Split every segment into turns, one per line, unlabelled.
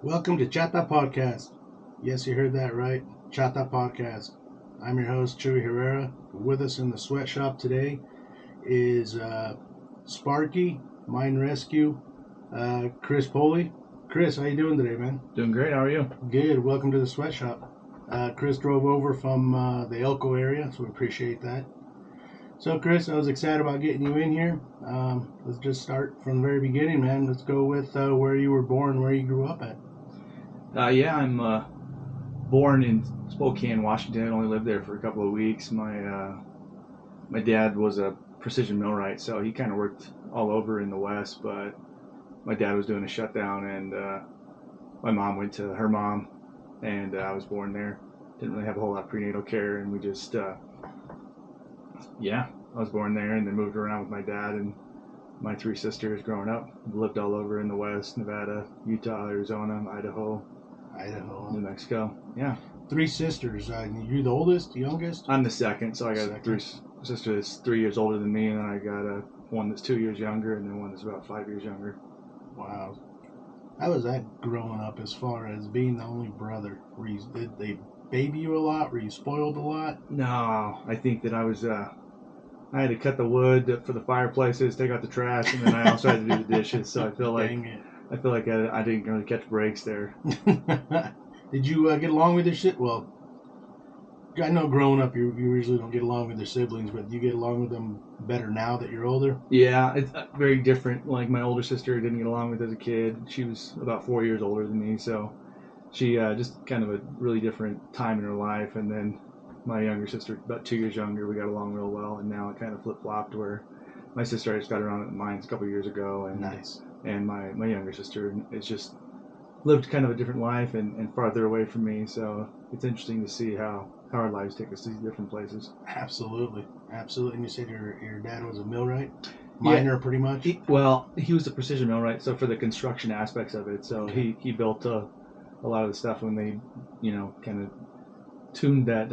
Welcome to CHATA Podcast. Yes, you heard that right. CHATA Podcast. I'm your host, Chewy Herrera. With us in the sweatshop today is Sparky, Mine Rescue, Kris Pooley. Kris, how you doing today, man?
Doing great. How are you?
Good. Welcome to the sweatshop. Kris drove over from the Elko area, so we appreciate that. So, Kris, I was excited about getting you in here. Let's just start from the very beginning, man. Let's go with where you were born, where you grew up at.
I'm born in Spokane, Washington. I only lived there for a couple of weeks. My dad was a precision millwright, so he kind of worked all over in the West. But my dad was doing a shutdown, and my mom went to her mom, and I was born there. Didn't really have a whole lot of prenatal care, and we just I was born there and then moved around with my dad and my three sisters growing up. Lived all over in the West, Nevada, Utah, Arizona, Idaho, New Mexico. Yeah.
Three sisters. You the oldest, the youngest?
I'm the second, so I got a sister that's 3 years older than me, and then I got one that's 2 years younger, and then one that's about 5 years younger.
Wow. How was that growing up as far as being the only brother? Did they baby you a lot? Were you spoiled a lot?
No, I think that I had to cut the wood for the fireplaces, take out the trash, and then I also had to do the dishes. So I feel like I didn't really catch breaks there.
Did you get along with your shit? Well, I know growing up you usually don't get along with your siblings, but do you get along with them better now that you're older?
Yeah, it's very different. Like my older sister didn't get along with as a kid. She was about 4 years older than me, so she just kind of a really different time in her life. And then my younger sister, about 2 years younger, we got along real well. And now it kind of flip-flopped where my sister, I just got around at mine a couple of years ago. And
nice.
And my younger sister is just lived kind of a different life and farther away from me. So it's interesting to see how our lives take us to these different places.
Absolutely. And you said your dad was a millwright? Miner, pretty much?
He was a precision millwright, so for the construction aspects of it. So okay. He built a lot of the stuff when they, kind of tuned that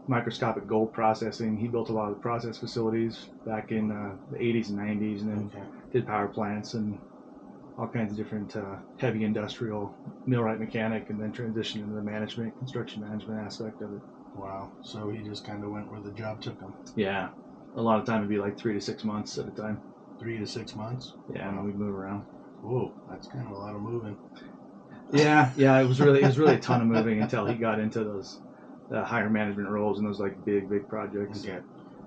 microscopic gold processing. He built a lot of the process facilities back in the 80s and 90s, and then did power plants and all kinds of different heavy industrial millwright mechanic, and then transitioned into the construction management aspect of it.
Wow. So he just kind of went where the job took him.
Yeah. A lot of time it'd be like 3 to 6 months at a time.
3 to 6 months?
Yeah, and then we'd move around.
Whoa, that's kind of a lot of moving.
Yeah, it was really a ton of moving until he got into those higher management roles and those like big projects.
Okay.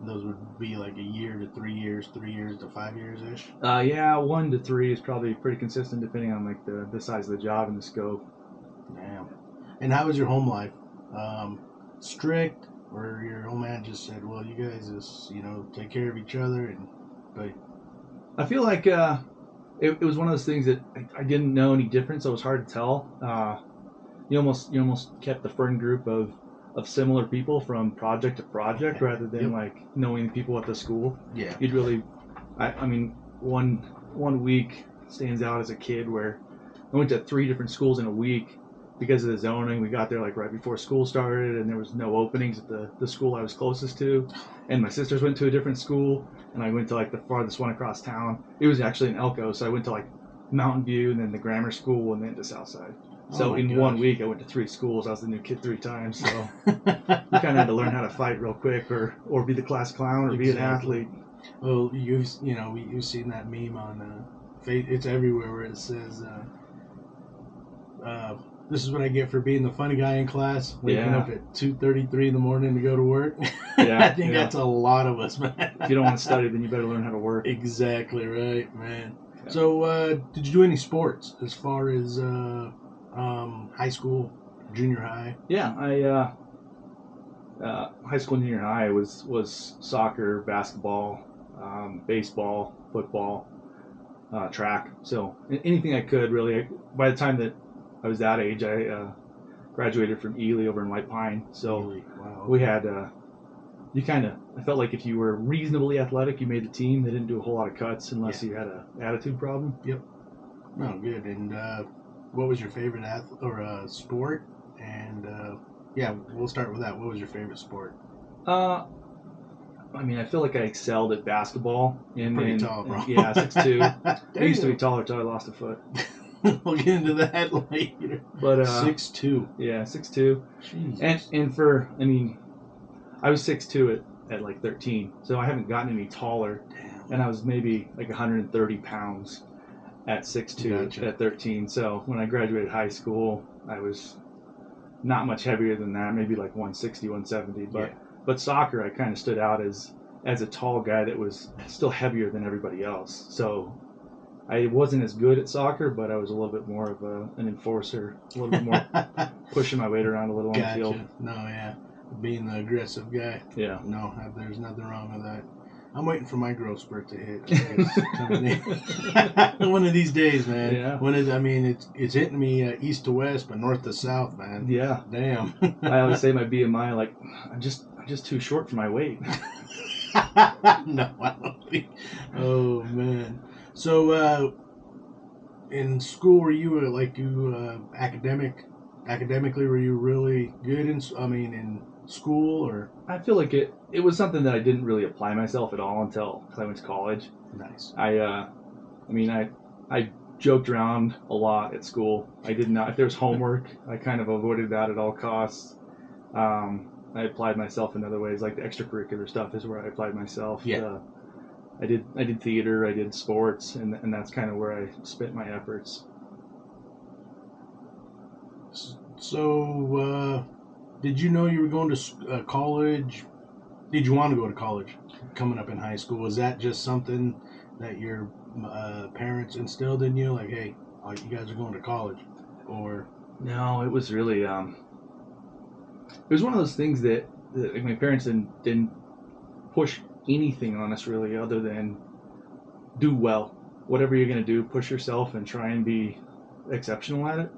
Those would be like a year to 3 years, 3 years to 5 years ish.
1 to 3 is probably pretty consistent depending on like the size of the job and the scope.
Damn. And how was your home life? Strict, or your old man just said, "Well, you guys just take care of each other," but
I feel like it was one of those things that I didn't know any difference, so it was hard to tell. You almost kept the friend group of similar people from project to project rather than like knowing people at the school.
Yeah.
You'd really, I mean, one week stands out as a kid where I went to 3 different schools in a week because of the zoning. We got there like right before school started, and there was no openings at the school I was closest to. And my sisters went to a different school, and I went to like the farthest one across town. It was actually in Elko, so I went to like Mountain View, and then the grammar school, and then to Southside. So in 1 week, I went to 3 schools. I was the new kid 3 times. So you kind of had to learn how to fight real quick, or be the class clown, or be an athlete.
Well, you've seen that meme on it's everywhere where it says, "This is what I get for being the funny guy in class, waking up at 2:33 in the morning to go to work." Yeah, I think that's a lot of us, man.
If you don't want to study, then you better learn how to work.
Exactly right, man. Yeah. So, did you do any sports as far as high school, junior high?
Yeah, I high school and junior high was soccer, basketball, baseball, football, track. So anything I could really. By the time that I was that age, I graduated from Ely over in White Pine. So we had I felt like if you were reasonably athletic, you made the team. They didn't do a whole lot of cuts unless you had an attitude problem.
Yep. Oh, good. And what was your favorite sport? And we'll start with that. What was your favorite sport?
I mean, I feel like I excelled at basketball.
Pretty tall, bro.
Yeah, 6'2". I used to be taller until I lost a foot.
We'll get into that later.
But
6'2".
Yeah, 6'2".
Jesus.
And for, I mean, I was 6'2" at like 13, so I haven't gotten any taller.
Damn.
And I was maybe like 130 pounds at 6'2"
Gotcha.
at 13. So when I graduated high school, I was not much heavier than that, maybe like 160, 170. But soccer, I kind of stood out as a tall guy that was still heavier than everybody else. So I wasn't as good at soccer, but I was a little bit more of an enforcer, a little bit more pushing my weight around a little on the field.
No, yeah. Being the aggressive guy.
Yeah.
No, there's nothing wrong with that. I'm waiting for my growth spurt to hit. One of these days, man.
Yeah.
It's hitting me east to west, but north to south, man.
Yeah.
Damn.
I always say my BMI, like, I'm just too short for my weight.
No, I don't think. Oh man. So in school, were you academically? Were you really good in school, or?
I feel like it was something that I didn't really apply myself at all until I went to college.
Nice.
I joked around a lot at school. I did not. If there was homework, I kind of avoided that at all costs. I applied myself in other ways, like the extracurricular stuff is where I applied myself.
Yeah.
I did theater, I did sports, and that's kind of where I spent my efforts.
So, did you know you were going to college? Did you want to go to college coming up in high school? Was that just something that your parents instilled in you? Like, hey, you guys are going to college? Or
no, it was really it was one of those things that like, my parents didn't push anything on us really, other than do well. Whatever you're going to do, push yourself and try and be exceptional at it.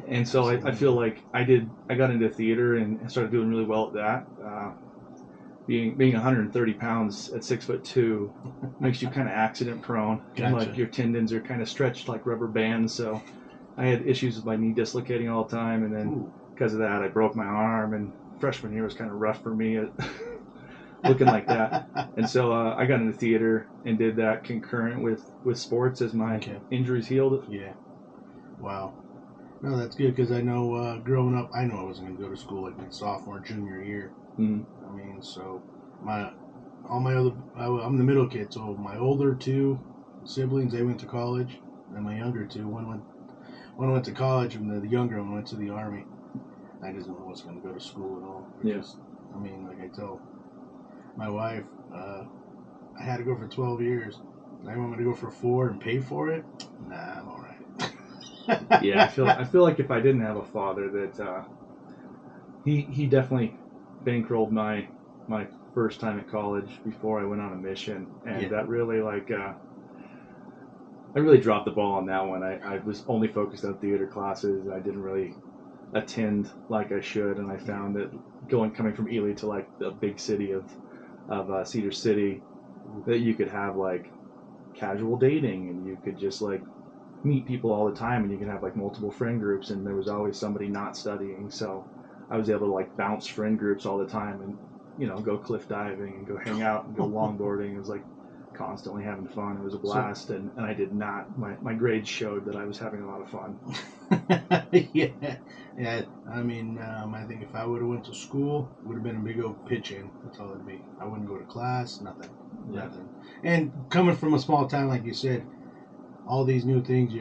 And so I feel like I got into theater and started doing really well at that. Being 130 pounds at 6'2" makes you kind of accident prone.
Gotcha.
And like your tendons are kind of stretched like rubber bands. So I had issues with my knee dislocating all the time, and then because of that, I broke my arm. And freshman year was kind of rough for me, looking like that. And so I got into theater and did that concurrent with sports as my injuries healed.
Yeah. Wow. No, that's good, because I know growing up, I knew I wasn't going to go to school like my sophomore, junior year.
Mm-hmm.
So I'm the middle kid, so my older two siblings, they went to college, and my younger two, one went to college, and the younger one went to the Army. I just knew I wasn't going to go to school at all.
Yes.
Like I tell my wife, I had to go for 12 years. Now you want me to go for 4 and pay for it? Nah, I'm all right.
Yeah, I feel like if I didn't have a father, that he definitely bankrolled my first time at college before I went on a mission, and that really I really dropped the ball on that one. I was only focused on theater classes. I didn't really attend like I should, and I found that coming from Ely to like the big city of Cedar City, that you could have like casual dating, and you could just like meet people all the time, and you can have like multiple friend groups, and there was always somebody not studying. So I was able to like bounce friend groups all the time, and go cliff diving and go hang out and go longboarding. It was like constantly having fun. It was a blast, and I did not. My grades showed that I was having a lot of fun.
Yeah. I think if I would have went to school, it would have been a big old pitch in. That's all it'd be. I wouldn't go to class, nothing. And coming from a small town, like you said, all these new things,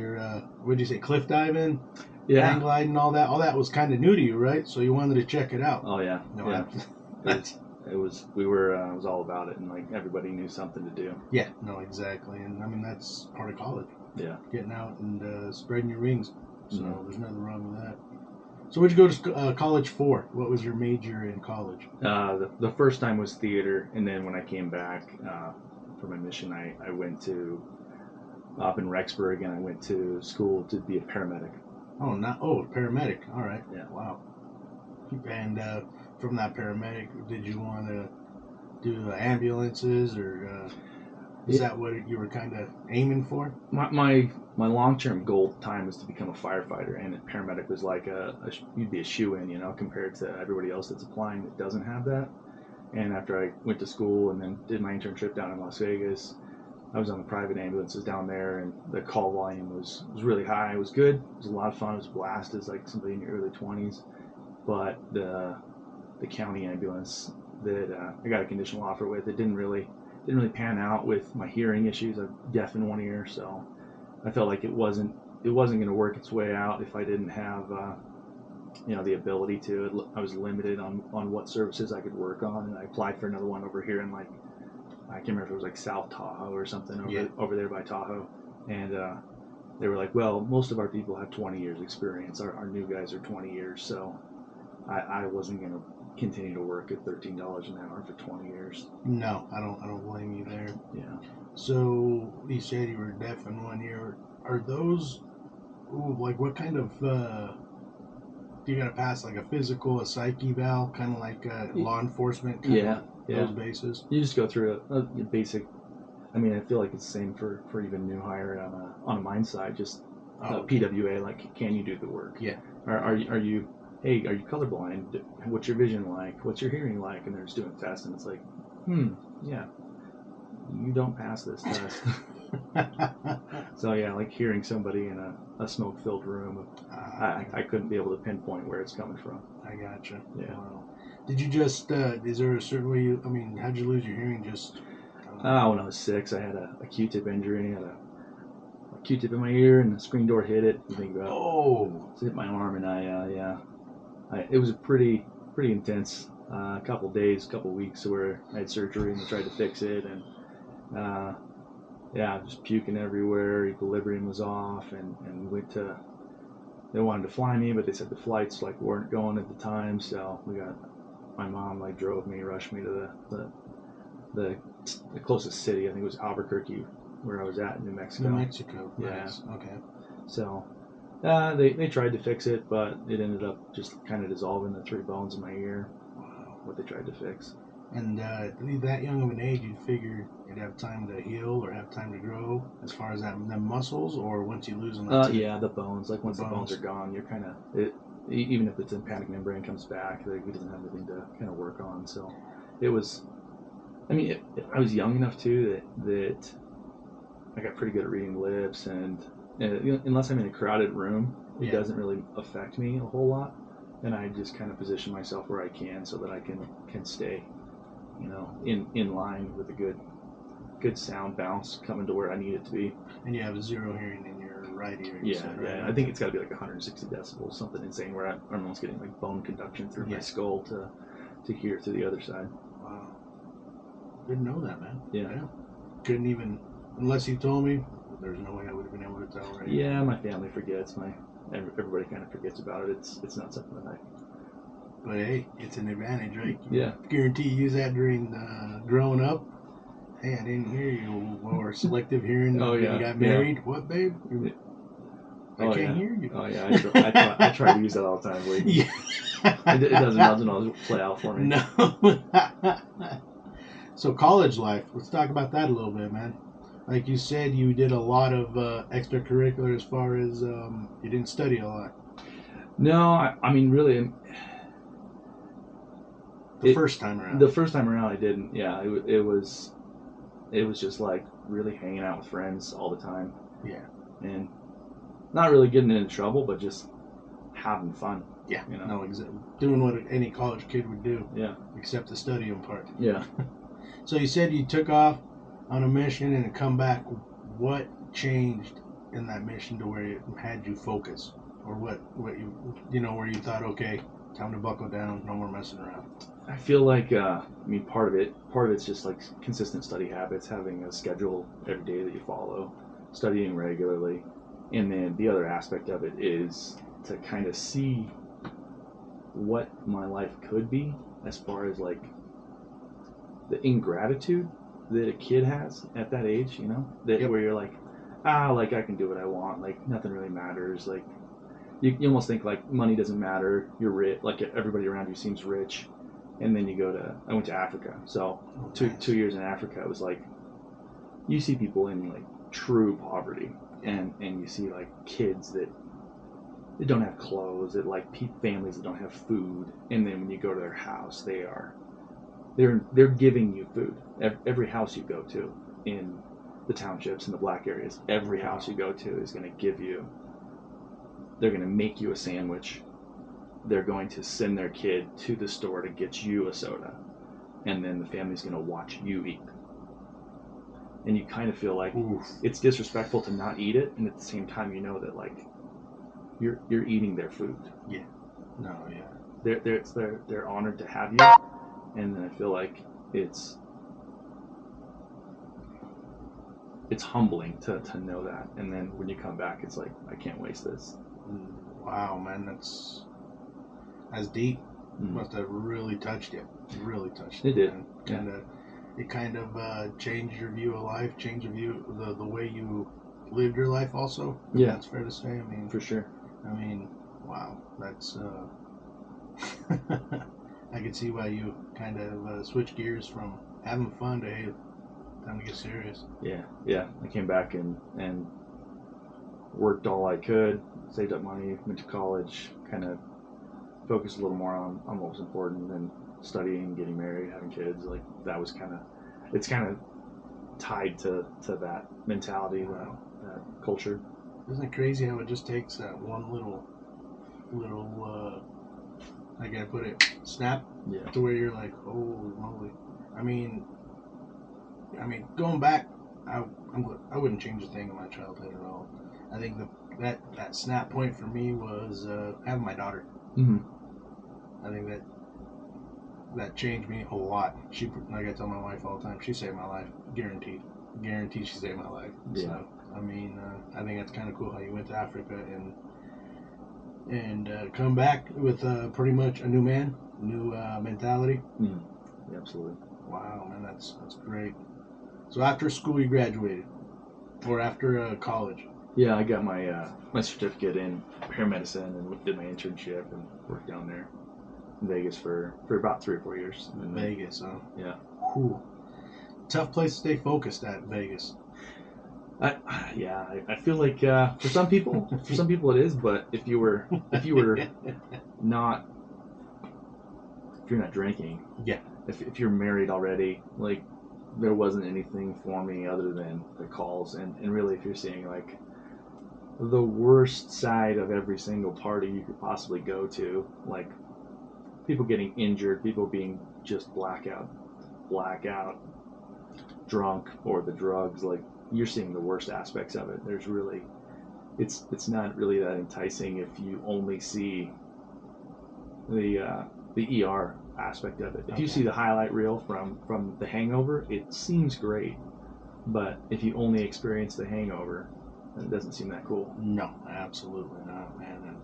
what'd you say, cliff diving?
Yeah.
Hang gliding, all that was kind of new to you, right? So you wanted to check it out.
Oh, yeah. It was all about it, and like everybody knew something to do.
Yeah, no, exactly. And that's part of college.
Yeah.
Getting out and spreading your wings. So there's nothing wrong with that. So what'd you go to college for? What was your major in college?
The first time was theater, and then when I came back for my mission, I went to up in Rexburg, and I went to school to be a paramedic.
Paramedic. All right.
Yeah.
Wow. And from that paramedic, did you want to do ambulances, or is that what you were kind of aiming for?
My long-term goal at the time was to become a firefighter, and a paramedic was like you'd be a shoo-in, compared to everybody else that's applying that doesn't have that. And after I went to school and then did my internship down in Las Vegas, I was on the private ambulances down there, and the call volume was really high. It was good. It was a lot of fun. It was a blast as like somebody in your early 20s. But the county ambulance that I got a conditional offer with, it didn't really pan out with my hearing issues. I'm deaf in one ear, so I felt like it wasn't going to work its way out if I didn't have the ability to. I was limited on what services I could work on, and I applied for another one over here in like, I can't remember if it was like South Tahoe or something over there by Tahoe, and they were like, well, most of our people have 20 years experience. Our new guys are 20 years, so I wasn't going to continue to work at $13 an hour for 20 years.
No, I don't blame you there.
Yeah.
So you said you were deaf in 1 year. Are those, like what kind of, do you got to pass like a physical, a psych eval, kind of like law enforcement? Those bases? You
just go through a basic, I mean, I feel like it's the same for even new hire on a mine site, just PWA, like, can you do the work?
Yeah.
Are you colorblind? What's your vision like? What's your hearing like? And they're just doing tests, and it's like, yeah, you don't pass this test. So yeah, like hearing somebody in a smoke-filled room, I couldn't be able to pinpoint where it's coming from.
I gotcha.
Yeah.
Wow. Did you just, is there a certain way how'd you lose your hearing? Just
when I was 6, I had a Q-tip injury. I had a Q-tip in my ear, and the screen door hit it. You think about it hit my arm, and it was a pretty intense couple weeks where I had surgery and they tried to fix it, and just puking everywhere. Equilibrium was off, and they wanted to fly me, but they said the flights like weren't going at the time, so my mom like rushed me to the closest city. I think it was Albuquerque, where I was at in New Mexico.
New Mexico,
yeah.
Nice. Okay.
So they tried to fix it, but it ended up just kind of dissolving the 3 bones in my ear.
Wow.
What they tried to fix.
And that young of an age, you'd figure you'd have time to heal or have time to grow as far as the muscles, or once you lose them?
The bones. Like once the bones are gone, you're kind of even if the tympanic membrane comes back, it doesn't have anything to kind of work on. So it was. I mean, I was young enough too that I got pretty good at reading lips, and unless I'm in a crowded room, it doesn't really affect me a whole lot, and I just kind of position myself where I can so that I can stay, in line with a good sound bounce coming to where I need it to be.
And you have 0 hearing in your right ear.
Right? I think it's got to be like 160 decibels, something insane, where I'm almost getting like bone conduction through my skull to hear through the other side.
Wow. Didn't know that, man.
Yeah.
Couldn't even, unless you told me, there's no way I would have been able to tell, right?
Yeah, my family forgets. Everybody kind of forgets about it. It's not something that
But hey, it's an advantage, right?
Yeah.
Guarantee you use that during growing up. Hey, I didn't hear you. Or selective hearing.
Oh, yeah.
You got married. Yeah. What, babe? I can't hear you.
Oh, yeah. I try to use that all the time. Yeah. It doesn't always play out for me.
No. So college life. Let's talk about that a little bit, man. Like you said, you did a lot of extracurricular as far as you didn't study a lot.
No, I mean, really.
The first time around,
I didn't. Yeah, it was just like really hanging out with friends all the time.
Yeah.
And not really getting into trouble, but just having fun.
Yeah. No, exactly. Doing what any college kid would do.
Yeah.
Except the studying part.
Yeah.
So you said you took off on a mission and come back. What changed in that mission to where it had you focus, or what you where you thought, okay, time to buckle down, no more messing around?
I feel like part of it's just like consistent study habits, having a schedule every day that you follow, studying regularly, and then the other aspect of it is to kind of see what my life could be as far as like the ingratitude that a kid has at that age, where you're like, like I can do what I want, like nothing really matters, like you almost think like money doesn't matter, you're rich, like everybody around you seems rich, and then I went to Africa, so two years in Africa, it was like you see people in like true poverty, and you see like kids that they don't have clothes, that like families that don't have food, and then when you go to their house, they're giving you food. Every house you go to in the townships and the black areas. Every house you go to is going to give you. They're going to make you a sandwich. They're going to send their kid to the store to get you a soda, and then the family's going to watch you eat. And you kind of feel like it's disrespectful to not eat it, and at the same time, you know that like you're eating their food.
Yeah. No. Yeah.
They're honored to have you, and then I feel like it's humbling to know that, and then when you come back, it's like I can't waste this.
Wow, man, that's deep. Must have really touched you. Really touched you.
It did.
Man.
Yeah.
And it kind of changed your view of life, changed your view the way you lived your life. Also,
yeah,
that's fair to say. I mean,
for sure.
I mean, wow, that's. I could see why you kind of switch gears from having fun to hey, time to get serious.
Yeah. I came back and worked all I could, saved up money, went to college, kind of focused a little more on what was important than studying, getting married, having kids. Like that was it's kind of tied to that mentality, that culture.
Isn't it crazy how it just takes that one little I gotta put it, snap, to where you're like, holy moly. I mean, going back, I wouldn't change a thing in my childhood at all. I think that snap point for me was having my daughter.
Mm-hmm.
I think that changed me a lot. She, like I tell my wife all the time, she saved my life, guaranteed she saved my life. Yeah. So I mean, I think that's kind of cool how you went to Africa and come back with pretty much a new man, new mentality.
Mm. Yeah, absolutely.
Wow, man, that's great. So after school, you graduated, or after college?
Yeah, I got my certificate in paramedicine and did my internship and worked down there in Vegas for about 3 or 4 years.
In Vegas, huh?
Yeah.
Whew. Tough place to stay focused at, Vegas.
I feel like for some people it is, but if you were not if you're not drinking,
yeah,
if you're married already, like there wasn't anything for me other than the calls, and really if you're seeing like the worst side of every single party you could possibly go to, like people getting injured, people being just blackout drunk, or the drugs, like you're seeing the worst aspects of it. There's really, it's not really that enticing if you only see the ER aspect of it. If you see the highlight reel from The Hangover, it seems great, but if you only experience The Hangover, it doesn't seem that cool.
No, absolutely not, man. And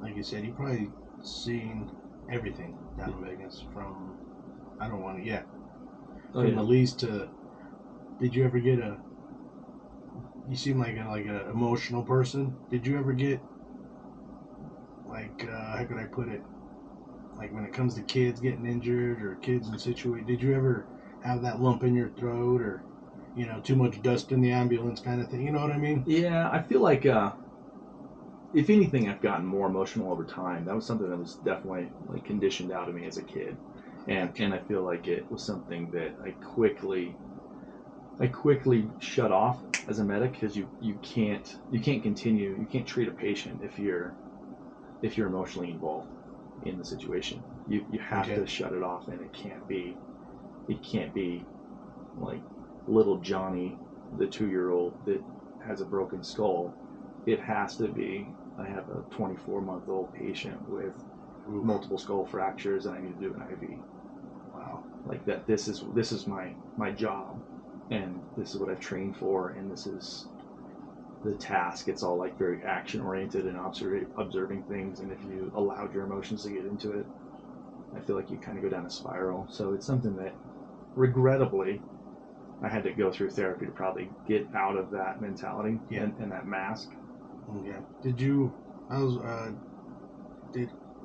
like you said, you probably seen everything down in Vegas from the least to. Did you ever get you seem like an emotional person. Did you ever get how could I put it? Like when it comes to kids getting injured or kids in situations, did you ever have that lump in your throat or, too much dust in the ambulance kind of thing? You know what I mean?
Yeah, I feel like if anything, I've gotten more emotional over time. That was something that was definitely like conditioned out of me as a kid, and I feel like it was something that I quickly shut off as a medic, because you can't continue, you can't treat a patient if you're emotionally involved in the situation. You have to shut it off, and it can't be like little Johnny, the 2-year-old that has a broken skull. It has to be, I have a 24-month-old patient with multiple skull fractures and I need to do an IV.
Wow.
Like that, this is my job, and this is what I've trained for, and this is the task. It's all like very action oriented and observing things, and if you allowed your emotions to get into it, I feel like you kind of go down a spiral. So it's something that regrettably I had to go through therapy to probably get out of that mentality and that mask.
Yeah. Did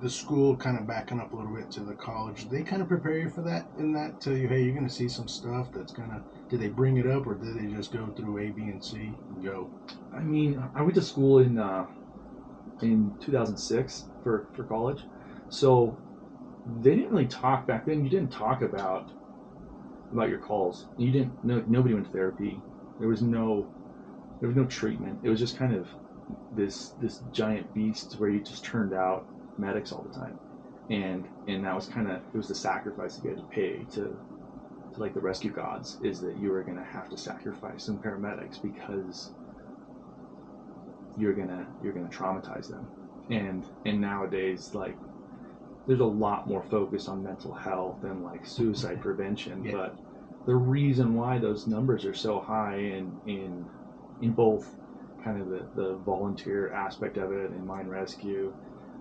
the school, kind of backing up a little bit to the college, they kind of prepare you for that, in that tell you, hey, you're going to see some stuff that's going to, did they bring it up, or did they just go through A, B, and C and go?
I mean, I went to school in 2006 for college, so they didn't really talk back then. You didn't talk about your calls. You didn't. Nobody went to therapy. There was no treatment. It was just kind of this giant beast where you just turned out medics all the time, and that was it was the sacrifice that you had to pay to like the rescue gods, is that you were gonna have to sacrifice some paramedics because you're gonna traumatize them. And nowadays, like, there's a lot more focus on mental health and like suicide prevention.
Yeah.
But the reason why those numbers are so high in both kind of the volunteer aspect of it and mine rescue,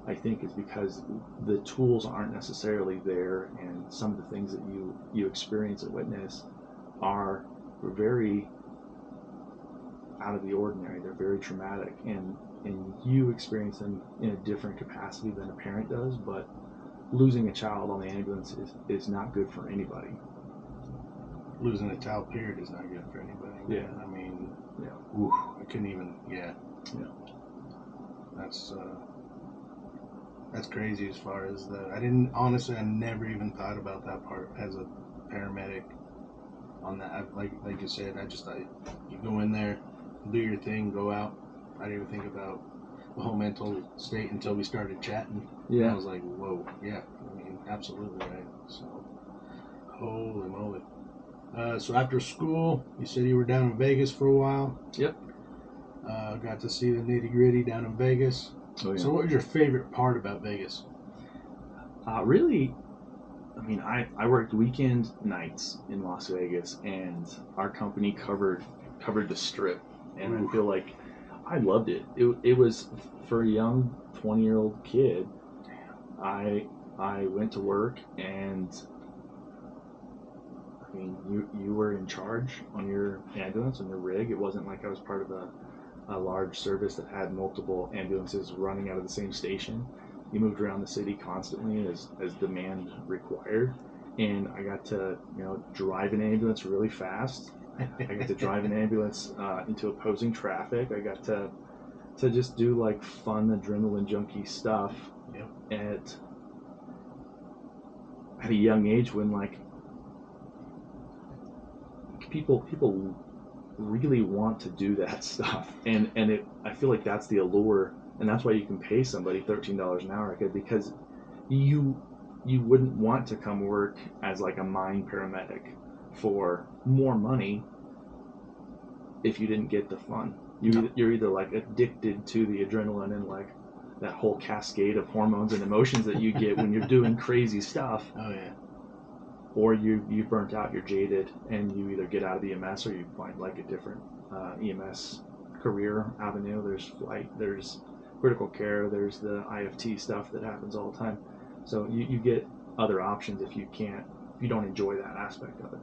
I think, is because the tools aren't necessarily there, and some of the things that you experience and witness are very out of the ordinary. They're very traumatic, and you experience them in a different capacity than a parent does. But losing a child on the ambulance is not good for anybody.
Losing a child, period, is not good for anybody.
Yeah.
I mean,
Yeah.
oof, I couldn't even. Yeah.
Yeah.
That's crazy. As far as I never even thought about that part as a paramedic. On that, like you said, I just thought you go in there, do your thing, go out. I didn't even think about the whole mental state until we started chatting.
Yeah.
And I was like, whoa, yeah. I mean, absolutely right. So, holy moly. So after school, you said you were down in Vegas for a while.
Yep.
Got to see the nitty gritty down in Vegas.
Oh, yeah.
So what was your favorite part about Vegas?
Really, I mean, I worked weekend nights in Las Vegas, and our company covered the Strip, and I feel like I loved it. It was, for a young 20-year-old kid. I went to work, and I mean, you were in charge on your ambulance, on your rig. It wasn't like I was part of a large service that had multiple ambulances running out of the same station. You moved around the city constantly as demand required, and I got to drive an ambulance really fast. I got to drive an ambulance into opposing traffic. I got to just do like fun adrenaline junkie stuff.
Yep.
At a young age, when like people really want to do that stuff, and I feel like that's the allure. And that's why you can pay somebody $13 an hour, because you wouldn't want to come work as like a mine paramedic for more money if you didn't get the fun. You're either like addicted to the adrenaline and like that whole cascade of hormones and emotions that you get when you're doing crazy stuff.
Oh yeah.
Or you burnt out, you're jaded, and you either get out of EMS or you find like a different EMS career avenue. There's flight, there's critical care, there's the IFT stuff that happens all the time. So you get other options if you don't enjoy that aspect of it.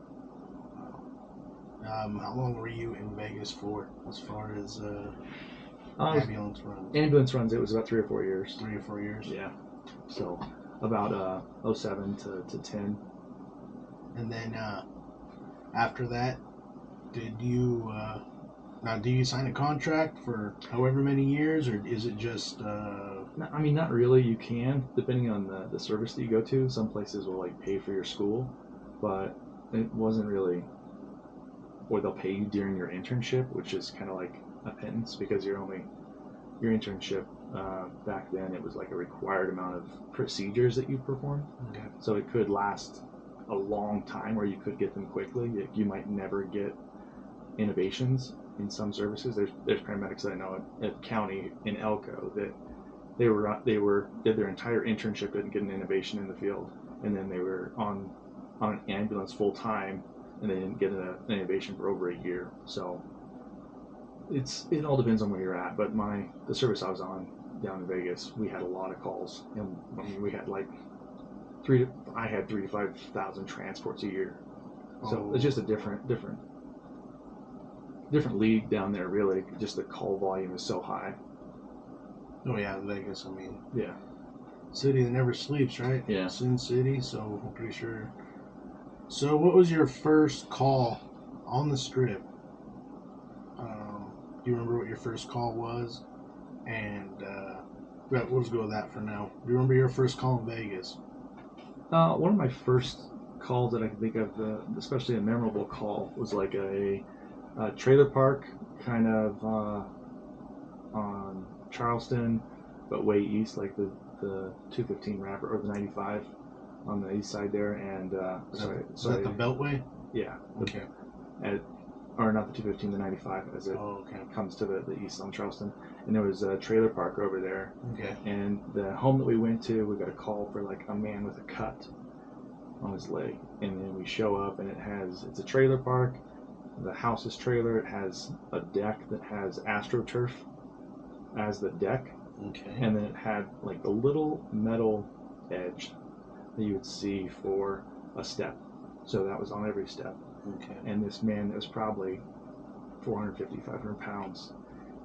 How long were you in Vegas for, as far as ambulance runs?
Ambulance runs, it was about 3 or 4 years.
3 or 4 years?
Yeah. So about 07 to 10.
And then after that, did you do you sign a contract for however many years, or is it just
I mean, not really. You can, depending on the service that you go to. Some places will like pay for your school, but it wasn't really, or they'll pay you during your internship, which is kind of like a pittance, because your internship back then, it was like a required amount of procedures that you performed.
Okay.
So it could last a long time, or you could get them quickly. You might never get innovations in some services. There's paramedics that I know at county in Elko that did their entire internship, didn't get an innovation in the field, and then they were on an ambulance full time, and they didn't get an innovation for over a year. So it all depends on where you're at. But the service I was on down in Vegas, we had a lot of calls, and I mean, we had like 3,000 to 5,000 transports a year. So it's just a different league down there, really. Just the call volume is so high.
Oh yeah, Vegas, I mean,
yeah,
city that never sleeps, right?
Yeah.
Sin City, so I'm pretty sure. So what was your first call on the Strip? Do you remember what your first call was? And we'll just go with that for now. Do you remember your first call in Vegas?
One of my first calls that I can think of, especially a memorable call, was like Trailer park, kind of on Charleston, but way east, like the 215 wrapper or the 95 on the east side there. And
Is that the Beltway?
Yeah.
Okay.
Or not the 215, the 95 as it comes to the east on Charleston. And there was a trailer park over there.
Okay.
And the home that we went to, we got a call for like a man with a cut on his leg. And then we show up and it's a trailer park. The house is trailer. It has a deck that has AstroTurf as the deck.
Okay.
And then it had like a little metal edge that you would see for a step. So that was on every step.
Okay.
And this man that was probably 450, 500 pounds,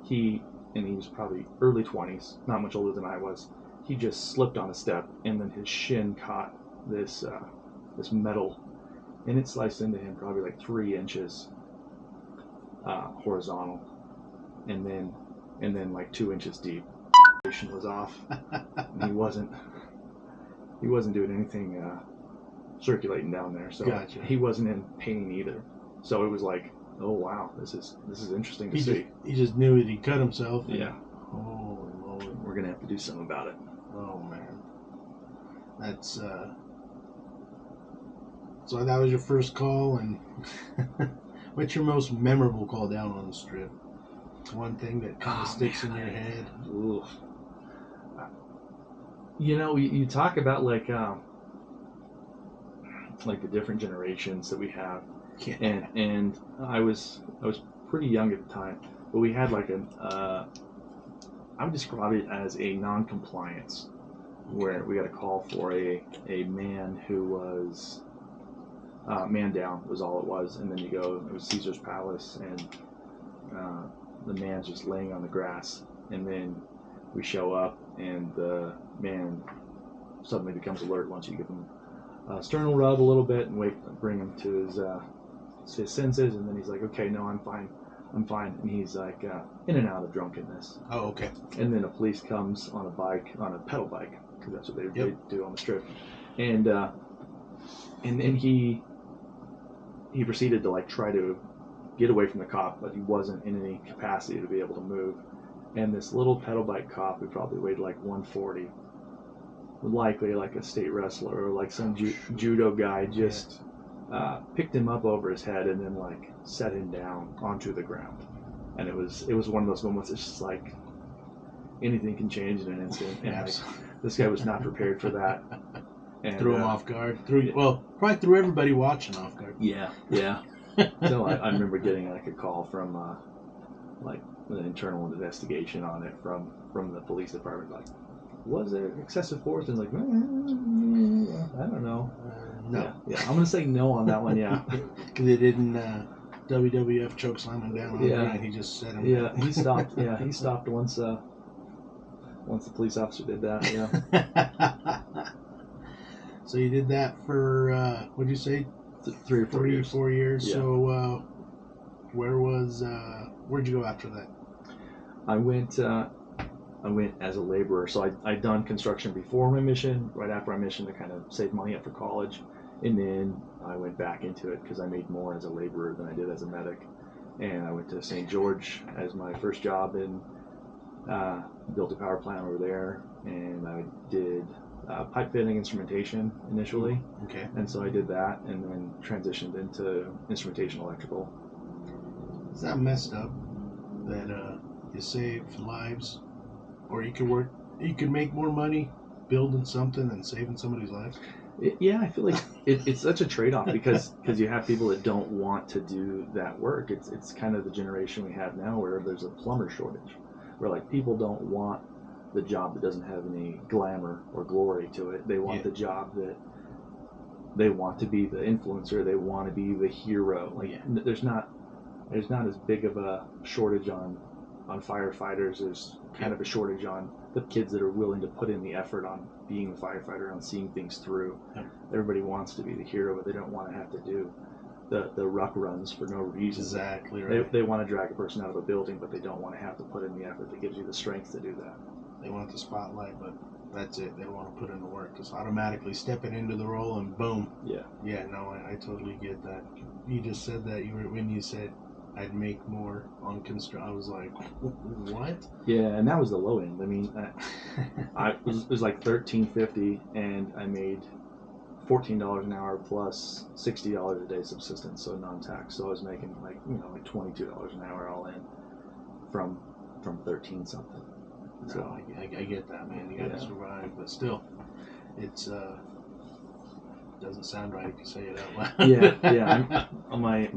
he was probably early 20s, not much older than I was. He just slipped on a step, and then his shin caught this metal, and it sliced into him probably like 3 inches horizontal, and then like 2 inches deep. Was off. And he wasn't doing anything circulating down there, so
gotcha.
He wasn't in pain either. So it was like, oh wow, this is interesting to see.
He just knew that he cut himself.
Yeah.
Holy moly.
We're gonna have to do something about it.
Oh man. That's so that was your first call, and what's your most memorable call down on the strip? One thing that kind of sticks in your head.
Oof. You know, you talk about like the different generations that we have,
Yeah.
and I was pretty young at the time, but we had like I would describe it as a non-compliance, where we got a call for a man who was man down was all it was, and then you go, it was Caesar's Palace, and the man's just laying on the grass, and then we show up, and the man suddenly becomes alert once you give him a sternal rub a little bit and bring him to his senses, and then he's like, okay, no, I'm fine, and he's like in and out of drunkenness.
Oh, okay.
And then a police comes on a pedal bike, because that's what they do on the strip, and then he proceeded to like try to get away from the cop, but he wasn't in any capacity to be able to move. And this little pedal bike cop, who probably weighed like 140, likely like a state wrestler or like some judo guy, just picked him up over his head and then like set him down onto the ground. And it was one of those moments. It's just like anything can change in an instant. And like, this guy was not prepared for that. And
threw him off guard. Probably threw everybody watching off guard.
Yeah. So I remember getting like a call from like an internal investigation on it from the police department. Like, was there excessive force? And like, I don't know.
No.
Yeah, I'm gonna say no on that one. Yeah,
because they didn't WWF choke slam him down on the ground. He just set him.
Yeah, he stopped. Yeah, he stopped once the police officer did that. Yeah.
So you did that for what'd you say?
3 or 4 years.
4 years.
Yeah.
So where'd you go after that?
I went as a laborer. So I'd done construction before my mission, right after my mission, to kind of save money up for college, and then I went back into it because I made more as a laborer than I did as a medic. And I went to St. George as my first job, and built a power plant over there, and I did pipe fitting instrumentation initially.
Okay.
And so I did that, and then transitioned into instrumentation electrical.
Is that messed up that you saved lives, or you could make more money building something than saving somebody's life?
Yeah, I feel like it's such a trade-off because you have people that don't want to do that work. It's kind of the generation we have now, where there's a plumber shortage, where like people don't want the job that doesn't have any glamour or glory to it. They want the job that they want to be the influencer. They want to be the hero. Like there's not as big of a shortage on firefighters. There's kind of a shortage on the kids that are willing to put in the effort on being the firefighter, on seeing things through. Yep. Everybody wants to be the hero, but they don't want to have to do the ruck runs for no reason.
Exactly right.
They want to drag a person out of a building, but they don't want to have to put in the effort that gives you the strength to do that.
They want the spotlight, but that's it. They don't want to put in the work. Just automatically stepping into the role and boom.
Yeah.
Yeah, no, I totally get that. You just said that when you said I'd make more on construction. I was like, what?
Yeah, and that was the low end. I mean, it was like $13.50, and I made $14 an hour plus $60 a day subsistence, so non-tax. So I was making like $22 an hour all in from 13 something. So
no, I get that, man. You got to survive, but still, it's doesn't sound right if you say it out loud.
yeah. My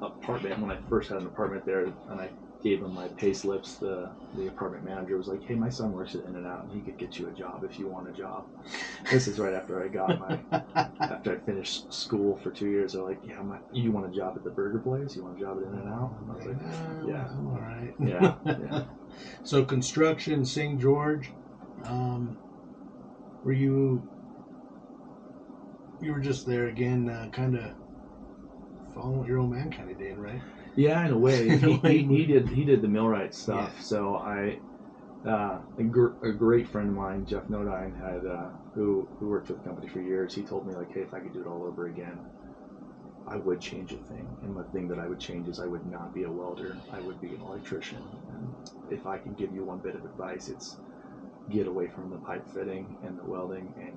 apartment, when I first had an apartment there, and I gave him my pay slips, the apartment manager was like, "Hey, my son works at In-N-Out, and he could get you a job if you want a job." This is right after I got after I finished school for 2 years. They're like, "Yeah, you want a job at the burger place? You want a job at In-N-Out?" And I was like, "Yeah,
I'm all right."
Yeah.
So construction, St. George, were you were just there again, kind of following what your old man kind of did, right?
Yeah, in a way. He did the millwright stuff.
Yeah.
So a great friend of mine, Jeff Nodine, had who worked for the company for years. He told me, like, hey, if I could do it all over again, I would change a thing. And the thing that I would change is I would not be a welder. I would be an electrician. And if I can give you one bit of advice, it's get away from the pipe fitting and the welding and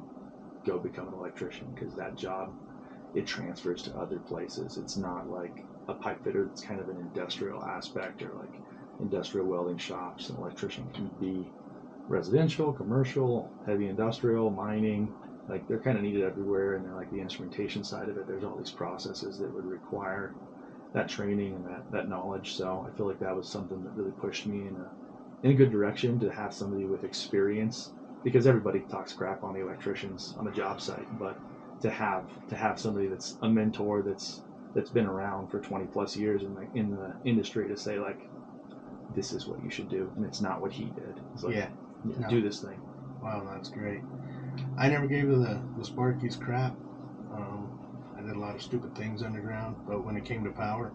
go become an electrician, because that job, it transfers to other places. It's not like a pipe fitter that's kind of an industrial aspect, or like industrial welding shops. An electrician can be residential, commercial, heavy industrial, mining. Like, they're kind of needed everywhere. And then, like, the instrumentation side of it, there's all these processes that would require that training and that knowledge. So I feel like that was something that really pushed me in a good direction, to have somebody with experience, because everybody talks crap on the electricians on the job site, but to have somebody that's a mentor, that's been around for 20 plus years in the industry, to say, like, this is what you should do, and it's not what he did. It's like, do this thing.
Wow, that's great. I never gave the Sparkies crap. I did a lot of stupid things underground, but when it came to power,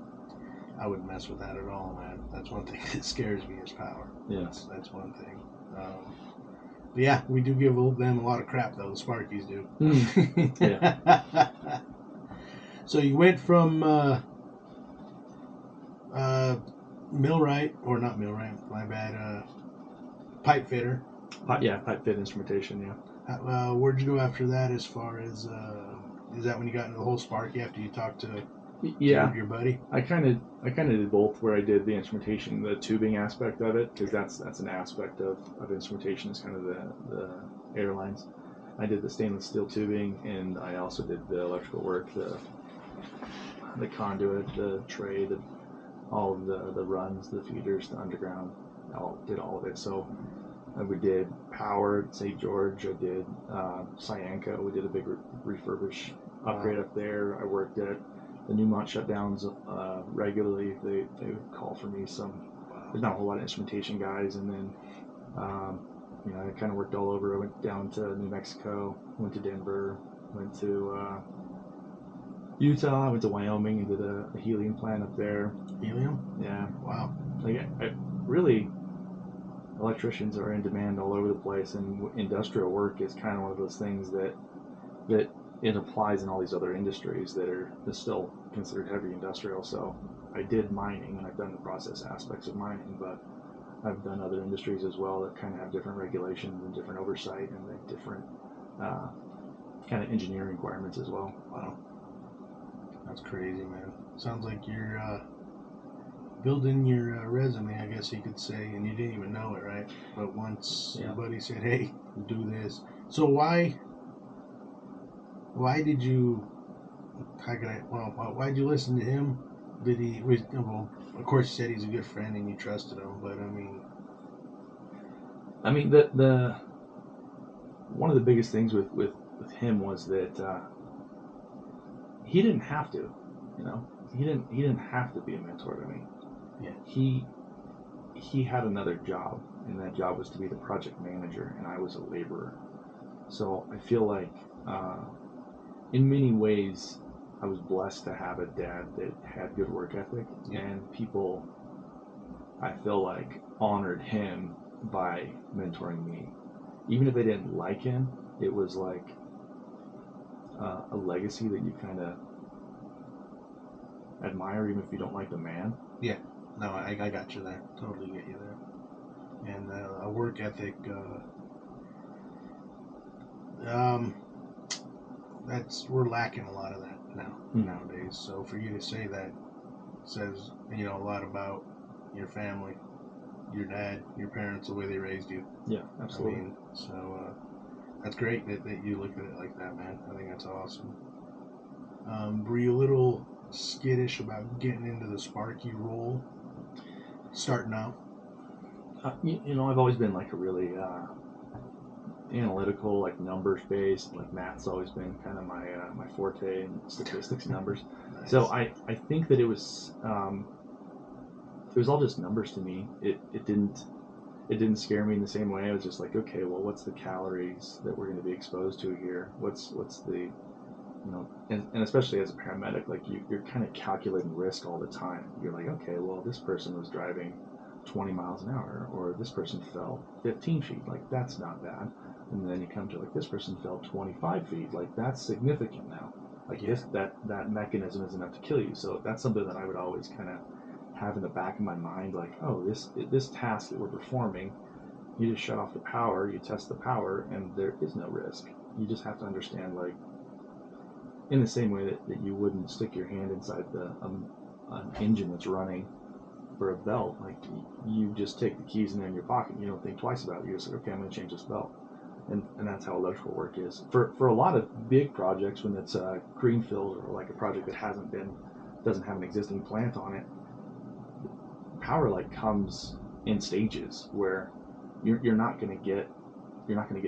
I wouldn't mess with that at all, man. That's one thing that scares me, is power.
Yes.
That's one thing. But yeah, we do give them a lot of crap, though. The Sparkies do.
Yeah.
So you went from millwright, or not millwright, my bad, pipe fitter.
Pipe fit instrumentation, yeah.
Where'd you go after that, as far as, is that when you got into the whole Sparky, after you talked to your buddy?
I kind of did both, where I did the instrumentation, the tubing aspect of it, because that's an aspect of instrumentation, is kind of the airlines. I did the stainless steel tubing, and I also did the electrical work, the conduit, the tray, all of the runs, the feeders, the underground. Did all of it. So we did power at St. George. I did Cyanco. We did a big refurbish upgrade up there. I worked at the Newmont shutdowns regularly. They would call for me. There's not a whole lot of instrumentation guys, and then I kind of worked all over. I went down to New Mexico, went to Denver, went to Utah, I went to Wyoming and did a helium plant up there.
Helium?
Yeah.
Wow.
Like, really, electricians are in demand all over the place, and industrial work is kind of one of those things that it applies in all these other industries that are still considered heavy industrial. So I did mining, and I've done the process aspects of mining, but I've done other industries as well that kind of have different regulations and different oversight, and like different kind of engineering requirements as well.
Wow. That's crazy, man. Sounds like you're building your resume, I guess you could say, and you didn't even know it, right? But once your buddy said, "Hey, do this," so why did you? Why did you listen to him? Did he? Well, of course, you said he's a good friend and you trusted him, but
I mean, the one of the biggest things with him was that he didn't have to, he didn't have to be a mentor to me.
Yeah.
He had another job, and that job was to be the project manager, and I was a laborer. So I feel like, in many ways, I was blessed to have a dad that had good work ethic, and people, I feel like, honored him by mentoring me. Even if they didn't like him, it was like a legacy that you kind of admire, even if you don't like the man.
No, I got you there. Totally get you there. And a work ethic, um, we're lacking a lot of that nowadays. So for you to say that says a lot about your family, your dad, your parents, the way they raised you.
Yeah, absolutely.
I mean, so that's great that you look at it like that, man. I think that's awesome. Were you a little skittish about getting into the Sparky role starting out?
I've always been like a really analytical, like numbers based, like math's always been kind of my forte, and statistics and numbers.
Nice.
So I think that it was all just numbers to me. It didn't scare me in the same way. I was just like, okay, well, what's the calories that we're going to be exposed to here? What's the and especially as a paramedic, like you're kind of calculating risk all the time. You're like, okay, well, this person was driving 20 miles an hour, or this person fell 15 feet. Like, that's not bad. And then you come to like, this person fell 25 feet. Like, that's significant now. Like, that mechanism is enough to kill you. So that's something that I would always kind of have in the back of my mind, like, oh, this task that we're performing, you just shut off the power, you test the power, and there is no risk. You just have to understand, like, in the same way that you wouldn't stick your hand inside an engine that's running for a belt, like, you just take the keys and they're in your pocket. You don't think twice about it. You're just like, okay, I'm going to change this belt. And that's how electrical work is. For a lot of big projects, when it's a greenfield or like a project that doesn't have an existing plant on it, power like comes in stages where you're not going to get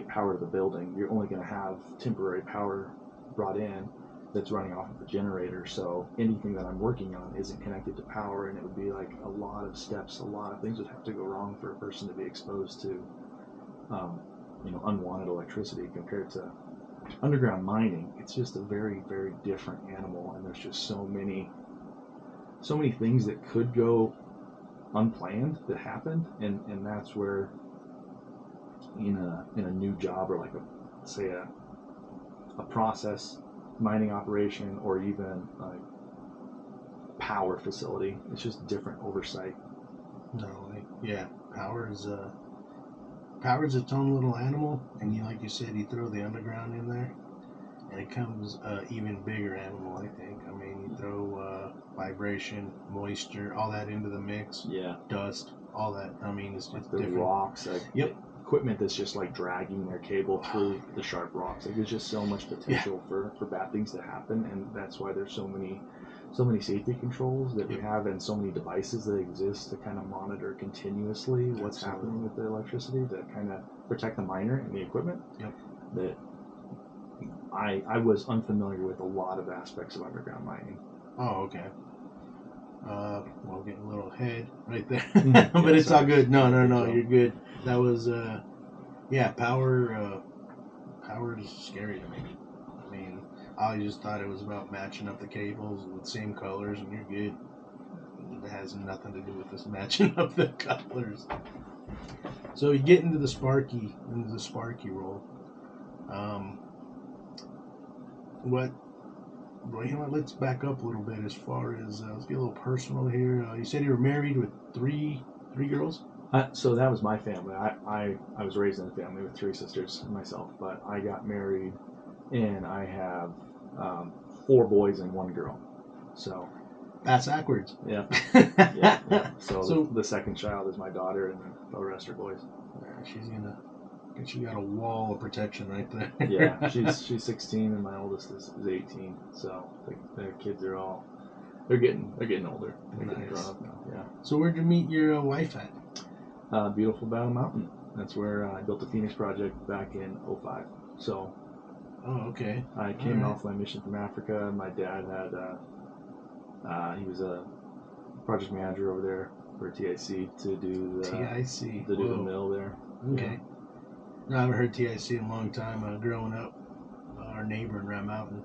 power to the building. You're only going to have temporary power brought in that's running off of a generator. So anything that I'm working on isn't connected to power, and it would be like a lot of steps, a lot of things would have to go wrong for a person to be exposed to unwanted electricity. Compared to underground mining, it's just a very, very different animal, and there's just so many things that could go unplanned that happened, and that's where in a new job, or like a process mining operation, or even a power facility, it's just different oversight.
No, power is its own little animal, and like you said, you throw the underground in there, and it comes even bigger animal. I think. I mean, you throw vibration, moisture, all that into the mix.
Yeah.
Dust, all that. I mean, it's
like the
different.
Rocks.
Yep.
Equipment that's just like dragging their cable through the sharp rocks. Like, there's just so much potential for bad things to happen, and that's why there's so many safety controls that we have, and so many devices that exist to kind of monitor continuously what's happening with the electricity, to kind of protect the miner and the equipment.
Yep.
That I was unfamiliar with a lot of aspects of underground mining.
Oh, okay. Well, getting a little ahead right there, but it's all good. No, you're good. That was, power is scary to me. I mean, I just thought it was about matching up the cables with same colors, and you're good. It has nothing to do with this matching up the colors. So you get into the Sparky role. Let's back up a little bit as far as let's get a little personal here. You said you were married with three girls.
So that was my family. I was raised in a family with three sisters and myself, but I got married, and I have 4 boys and 1 girl. So
that's backwards.
Yeah. Yeah. So the second child is my daughter, and then the rest are boys.
She got a wall of protection right there.
Yeah, she's 16, and my oldest is 18. So the kids are all they're getting older. They're getting grown up now. Yeah.
So where'd you meet your wife at?
Beautiful Battle Mountain. That's where I built the Phoenix project back in 2005. So.
Oh, okay.
I came off my mission from Africa. My dad had he was a project manager over there for TIC to do the mill there.
Okay. Yeah. No, I haven't heard TIC in a long time. Growing up, our neighbor in Round Mountain,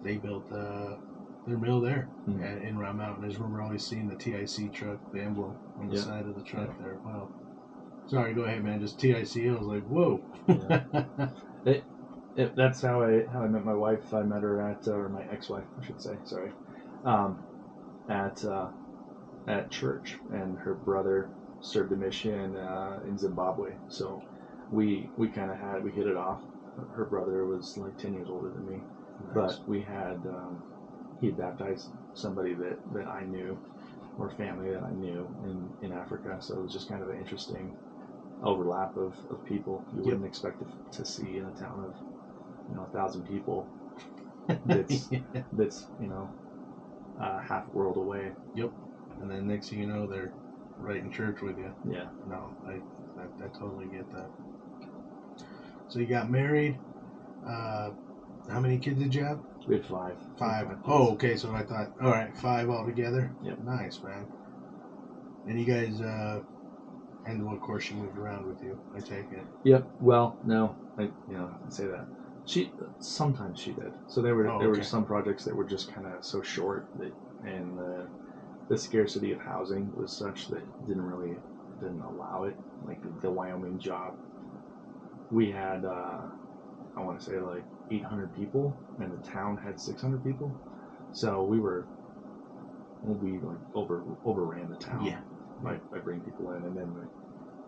they built their mill there in Round Mountain. I just remember always seeing the TIC truck, the emblem on the side of the truck there. Wow. Sorry, go ahead, man. Just TIC. I was like, whoa.
Yeah. That's how I met my wife. I met her at, or my ex-wife, I should say. Sorry, at at church, and her brother served a mission in Zimbabwe. So we kind of hit it off. Her brother was like 10 years older than me,
Nice.
but we had he had baptized somebody that I knew, or family that I knew in Africa. So it was just kind of an interesting overlap of people you wouldn't expect to see in a town of 1,000 people. That's half a world away.
Yep. And then next thing you know, they're right in church with you.
Yeah.
No, I totally get that. So you got married. How many kids did you have?
We had five.
Five. Oh, okay. So I thought, all right, 5 altogether.
Yep.
Nice, man. And you guys, and of course, she moved around with you. I take it.
Yep. Well, no, I say that. Sometimes she did. So there were some projects that were just kind of so short and the scarcity of housing was such that didn't allow it. Like the Wyoming job, we had I want to say like 800 people, and the town had 600 people. So we like overran the town.
Yeah.
By bringing people in, and then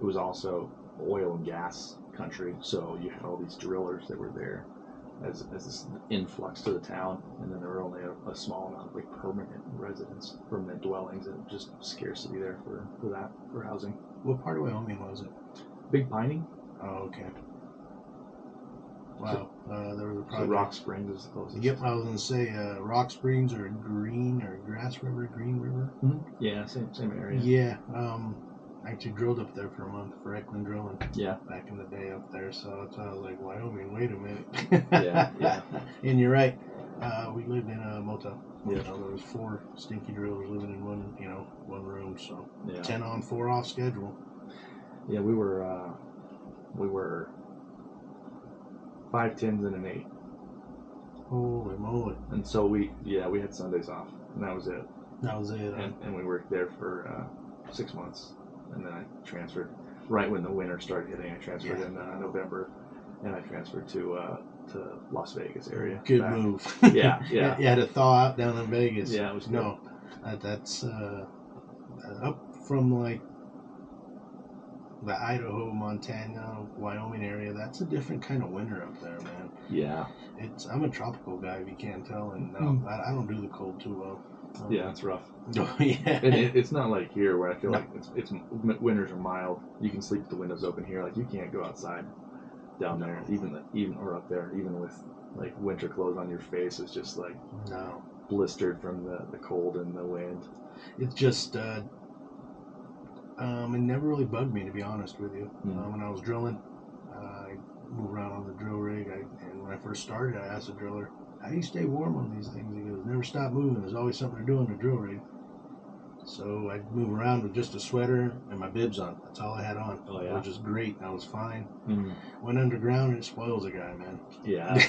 it was also oil and gas country, so you had all these drillers that were there as this influx to the town, and then there were only a small amount of like permanent dwellings, and just scarcity there for housing.
What part of Wyoming was it?
Big Piney.
Oh, okay. Wow. There was a project.
So Rock Springs is the closest.
Yep, I was going to say Rock Springs or Green River.
Mm-hmm. Yeah, same area.
Yeah, I actually drilled up there for a month for Eckland Drilling.
Yeah.
Back in the day up there, so that's why I was like, Wyoming, wait a minute.
Yeah.
And you're right. We lived in a motel.
Yeah.
There was 4 stinky drillers living in one room, so 10 on, 4 off schedule.
Yeah, we were 5 10s and an 8.
Holy moly!
And so we had Sundays off, and that was it.
That was it.
And we worked there for 6 months, and then I transferred right when the winter started hitting. I transferred in November, and I transferred to Las Vegas area.
Good move.
Yeah. You
had to thaw out down in Vegas.
Yeah, it was good.
No, that's up from like the Idaho, Montana, Wyoming area. That's a different kind of winter up there, man.
Yeah.
I'm a tropical guy, if you can't tell, and I don't do the cold too well.
Yeah, it's rough.
Yeah.
And it's not like here where I feel like it's winters are mild. You can sleep with the windows open here. Like you can't go outside down there, even or up there, even with like winter clothes on your face. It's just like blistered from the cold and the wind.
It's just it never really bugged me, to be honest with you. When I was drilling, I moved around on the drill rig, and when I first started, I asked the driller, how do you stay warm on these things? He goes, never stop moving. There's always something to do on the drill rig. So I'd move around with just a sweater and my bibs on. That's all I had on.
Oh, yeah.
Which is great. I was fine.
Mm-hmm.
Went underground, and it spoils a guy, man.
Yeah.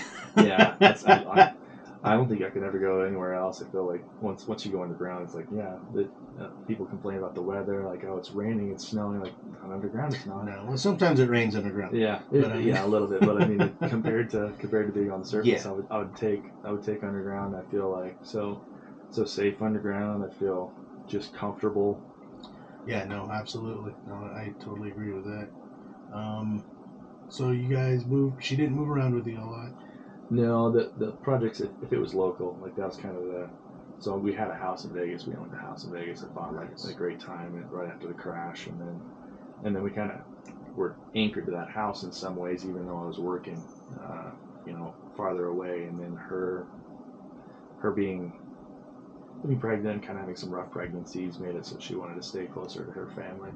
I don't think I could ever go anywhere else. I feel like once you go underground, it's like, people complain about the weather, like, oh, it's raining, it's snowing. Like, on underground, it's not.
No, well, sometimes it rains underground.
Yeah, a little bit. But I mean, compared to being on the surface, I would take underground. I feel like so safe underground. I feel just comfortable.
Yeah, no, absolutely. No, I totally agree with that. So you guys moved. She didn't move around with you a lot.
No, the projects, if it was local, like that was kind of so we had a house in Vegas. We owned a house in Vegas. I thought like a great time right after the crash, and then we kind of were anchored to that house in some ways, even though I was working, farther away. And then her being pregnant, kind of having some rough pregnancies, made it so she wanted to stay closer to her family.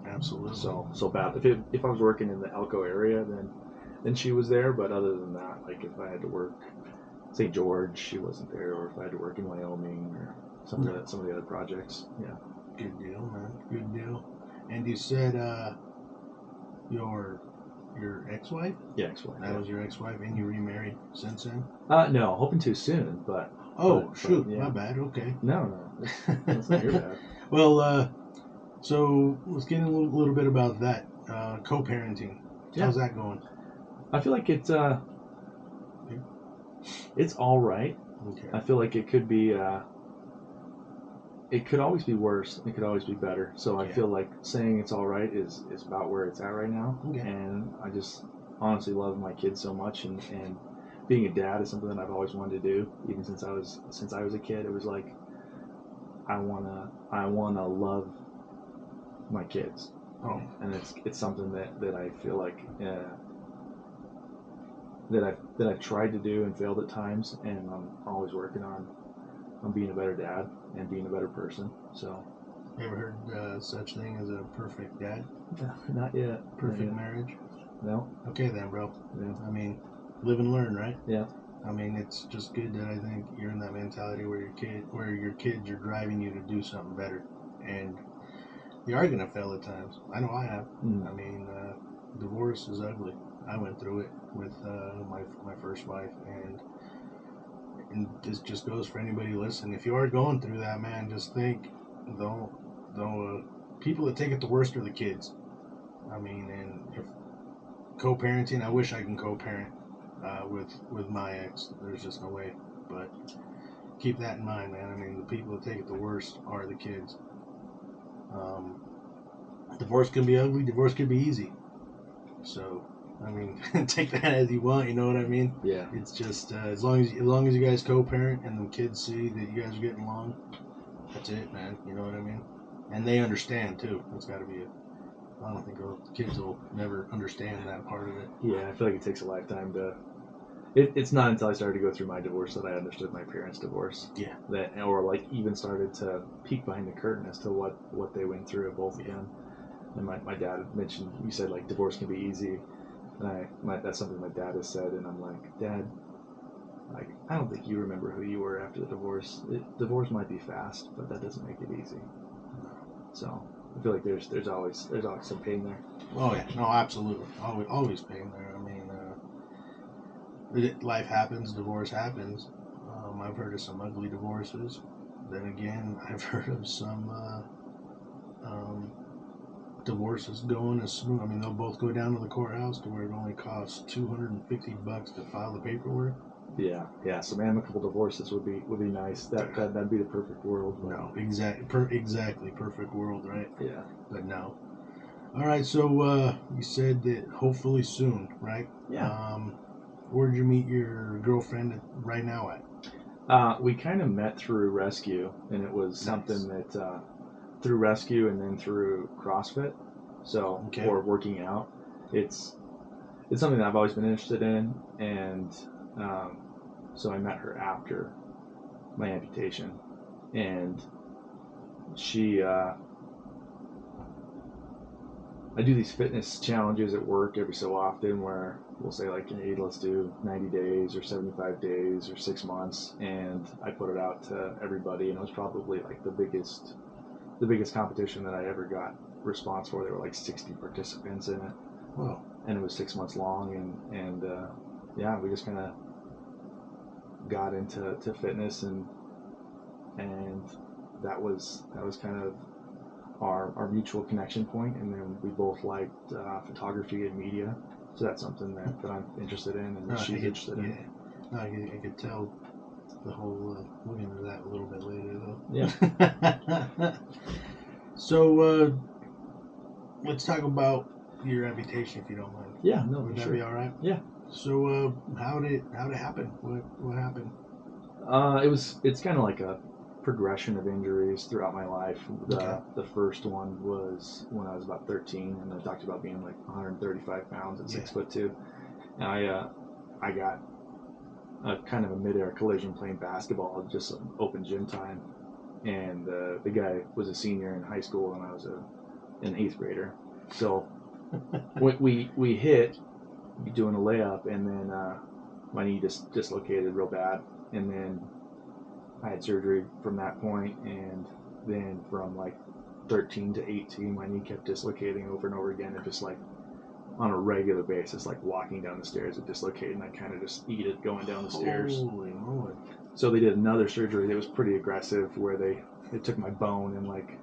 Absolutely.
So bad. If I was working in the Elko area, then she was there. But other than that, like if I had to work St. George, she wasn't there, or if I had to work in Wyoming or some of the other projects. Yeah.
Good deal, man. Good deal. And you said your ex-wife?
Yeah, ex-wife.
That was your ex-wife, and you remarried since then?
No, hoping to soon, but.
Shoot, my bad. Okay.
No, that's not your bad.
Well, so let's get a little bit about that co-parenting.
Yeah.
How's that going?
I feel like it's all right.
Okay.
I feel like it could be it could always be worse. It could always be better. So I
Yeah.
feel like saying it's all right is about where it's at right now.
Okay.
And I just honestly love my kids so much, and being a dad is something that I've always wanted to do. Even since I was a kid, it was like I wanna love my kids.
Oh.
And it's something that I feel like that I've tried to do and failed at times, and I'm always working on being a better dad and being a better person. So,
You ever heard such thing as a perfect dad?
not yet.
Perfect marriage?
No.
Okay then, bro.
Yeah.
I mean, live and learn, right?
Yeah.
I mean, it's just good that I think you're in that mentality where your kids are driving you to do something better, and you are gonna fail at times. I know I have. I mean, divorce is ugly. I went through it with my first wife, and this just goes for anybody listening. If you are going through that, man, just think, don't people that take it the worst are the kids. I mean, and if co-parenting, I wish I can co-parent with my ex. There's just no way, but keep that in mind, man. I mean, the people that take it the worst are the kids. Divorce can be ugly. Divorce can be easy. So, I mean, take that as you want. You know what I mean?
Yeah.
It's just as long as you guys co-parent and the kids see that you guys are getting along, that's it, man. You know what I mean? And they understand too. It's got to be I don't think kids will never understand that part of it.
Yeah, I feel like it takes a lifetime to. It's not until I started to go through my divorce that I understood my parents' divorce.
Yeah.
Or like even started to peek behind the curtain as to what they went through, both of them. And my dad mentioned, you said like divorce can be easy, and that's something my dad has said, and I'm like, Dad, like I don't think you remember who you were after the divorce. Divorce might be fast, but that doesn't make it easy. So I feel like there's always some pain there.
Oh yeah, no, absolutely, always pain there. I mean, life happens, divorce happens. I've heard of some ugly divorces. Then again, I've heard of some divorces going as smooth. I mean, they'll both go down to the courthouse to where it only costs $250 to file the paperwork.
Yeah. Some amicable divorces would be nice. That'd be the perfect world.
No, exactly perfect world, right?
Yeah.
But no. All right, so you said that hopefully soon, right?
Yeah.
Where'd you meet your girlfriend right now at?
We kind of met through rescue, and it was something that through rescue and then through CrossFit. So or working out, it's something that I've always been interested in, and so I met her after my amputation, and she. I do these fitness challenges at work every so often where we'll say like, hey, let's do 90 days or 75 days or 6 months, and I put it out to everybody, and it was probably like the biggest competition that I ever got response for. There were like 60 participants in it.
Wow.
And it was 6 months long, and yeah, we just kind of got into fitness, and that was kind of our mutual connection point, and then we both liked photography and media, so that's something that I'm interested in, and that she's interested in.
No, I could tell the whole. We'll get into that a little bit later, though.
Yeah.
So let's talk about your amputation, if you don't mind.
Yeah, no,
would that
sure.
be all right?
Yeah.
So how did it happen? What happened?
It's kind of like a progression of injuries throughout my life. The first one was when I was about 13, and I talked about being like 135 pounds at 6'2". And I got a kind of a midair collision playing basketball, just an open gym time, and the guy was a senior in high school, and I was an 8th grader. So we hit doing a layup, and then my knee just dislocated real bad, and then I had surgery from that point, and then from like 13 to 18, my knee kept dislocating over and over again, and just like on a regular basis, like walking down the stairs, it dislocated, and I kind of just eat it going down the stairs.
Holy Lord.
So they did another surgery that was pretty aggressive, where they took my bone and like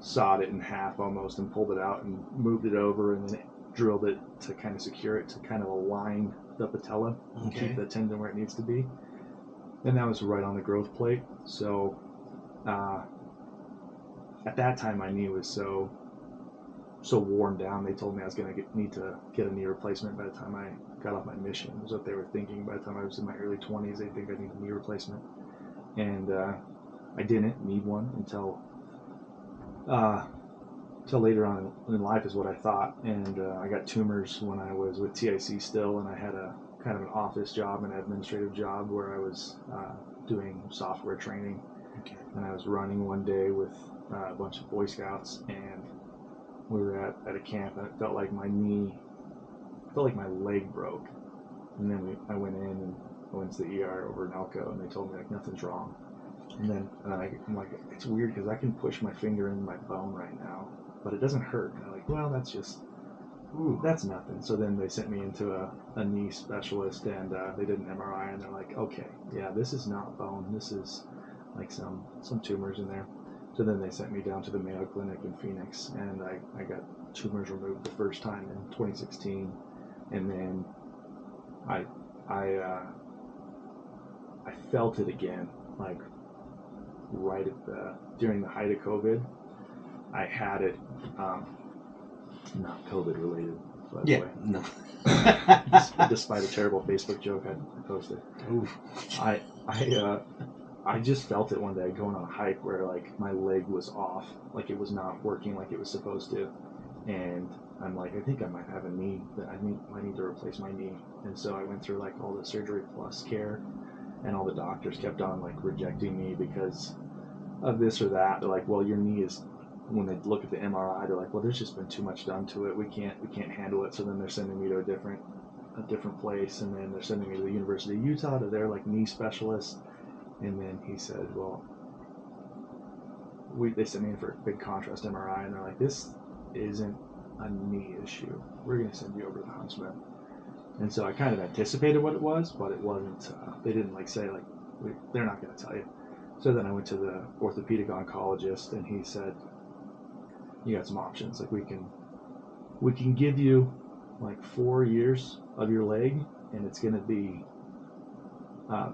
sawed it in half almost, and pulled it out and moved it over, and then drilled it to kind of secure it to kind of align the patella and keep the tendon where it needs to be. And that was right on the growth plate. So At that time, my knee was so worn down. They told me I was going to need to get a knee replacement by the time I got off my mission. Was what they were thinking. By the time I was in my early 20s, they think I need a knee replacement, and I didn't need one until later on in life, is what I thought. And I got tumors when I was with TIC still, and I had a kind of an office job, an administrative job, where I was doing software training.
Okay.
And I was running one day with a bunch of Boy Scouts, and we were at a camp, and it felt like my leg broke. And then I went in and I went to the ER over in Elko, and they told me like nothing's wrong. And then I'm like, it's weird because I can push my finger in my bone right now, but it doesn't hurt. And I'm like, well, that's nothing. So then they sent me into a knee specialist, and they did an MRI, and they're like, okay, yeah, this is not bone. This is like some tumors in there. So then they sent me down to the Mayo Clinic in Phoenix, and I got tumors removed the first time in 2016, and then I felt it again, like right during the height of COVID. I had it, not COVID related, by the way.
No.
Despite a terrible Facebook joke I posted.
Oof.
I just felt it one day going on a hike where like my leg was off, like it was not working like it was supposed to, and I'm like, I think I might have a knee that I need to replace my knee. And so I went through like all the surgery plus care, and all the doctors kept on like rejecting me because of this or that. They're like, well, your knee is, when they look at the MRI, they're like, well, there's just been too much done to it. We can't handle it. So then they're sending me to a different place, and then they're sending me to the University of Utah to their like knee specialist. And then he said, well, they sent me in for a big contrast MRI, and they're like, this isn't a knee issue. We're going to send you over to Huntsman. And so I kind of anticipated what it was, but it wasn't. They didn't like say like, they're not going to tell you. So then I went to the orthopedic oncologist, and he said, you got some options. Like we can give you like 4 years of your leg, and it's going to be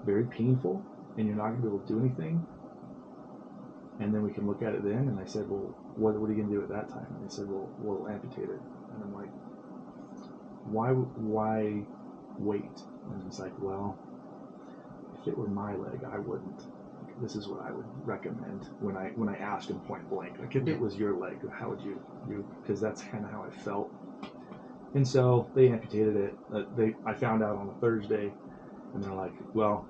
very painful, and you're not going to be able to do anything. And then we can look at it then. And I said, well, what are you going to do at that time? And they said, well, we'll amputate it. And I'm like, why wait? And he's like, well, if it were my leg, I wouldn't. This is what I would recommend when I asked him point blank. Like, if it was your leg, how would you? Because that's kind of how I felt. And so they amputated it. I found out on a Thursday, and they're like, well,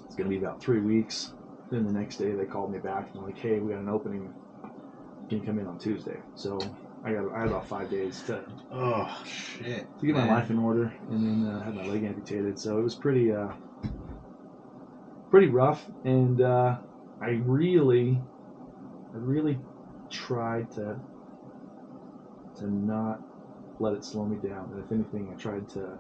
it's going to be about 3 weeks. Then the next day they called me back and they're like, hey, we got an opening. Can you come in on Tuesday? So I had about 5 days to get my life in order, and then had my leg amputated. So it was pretty rough, and I really tried to not let it slow me down. And if anything, I tried to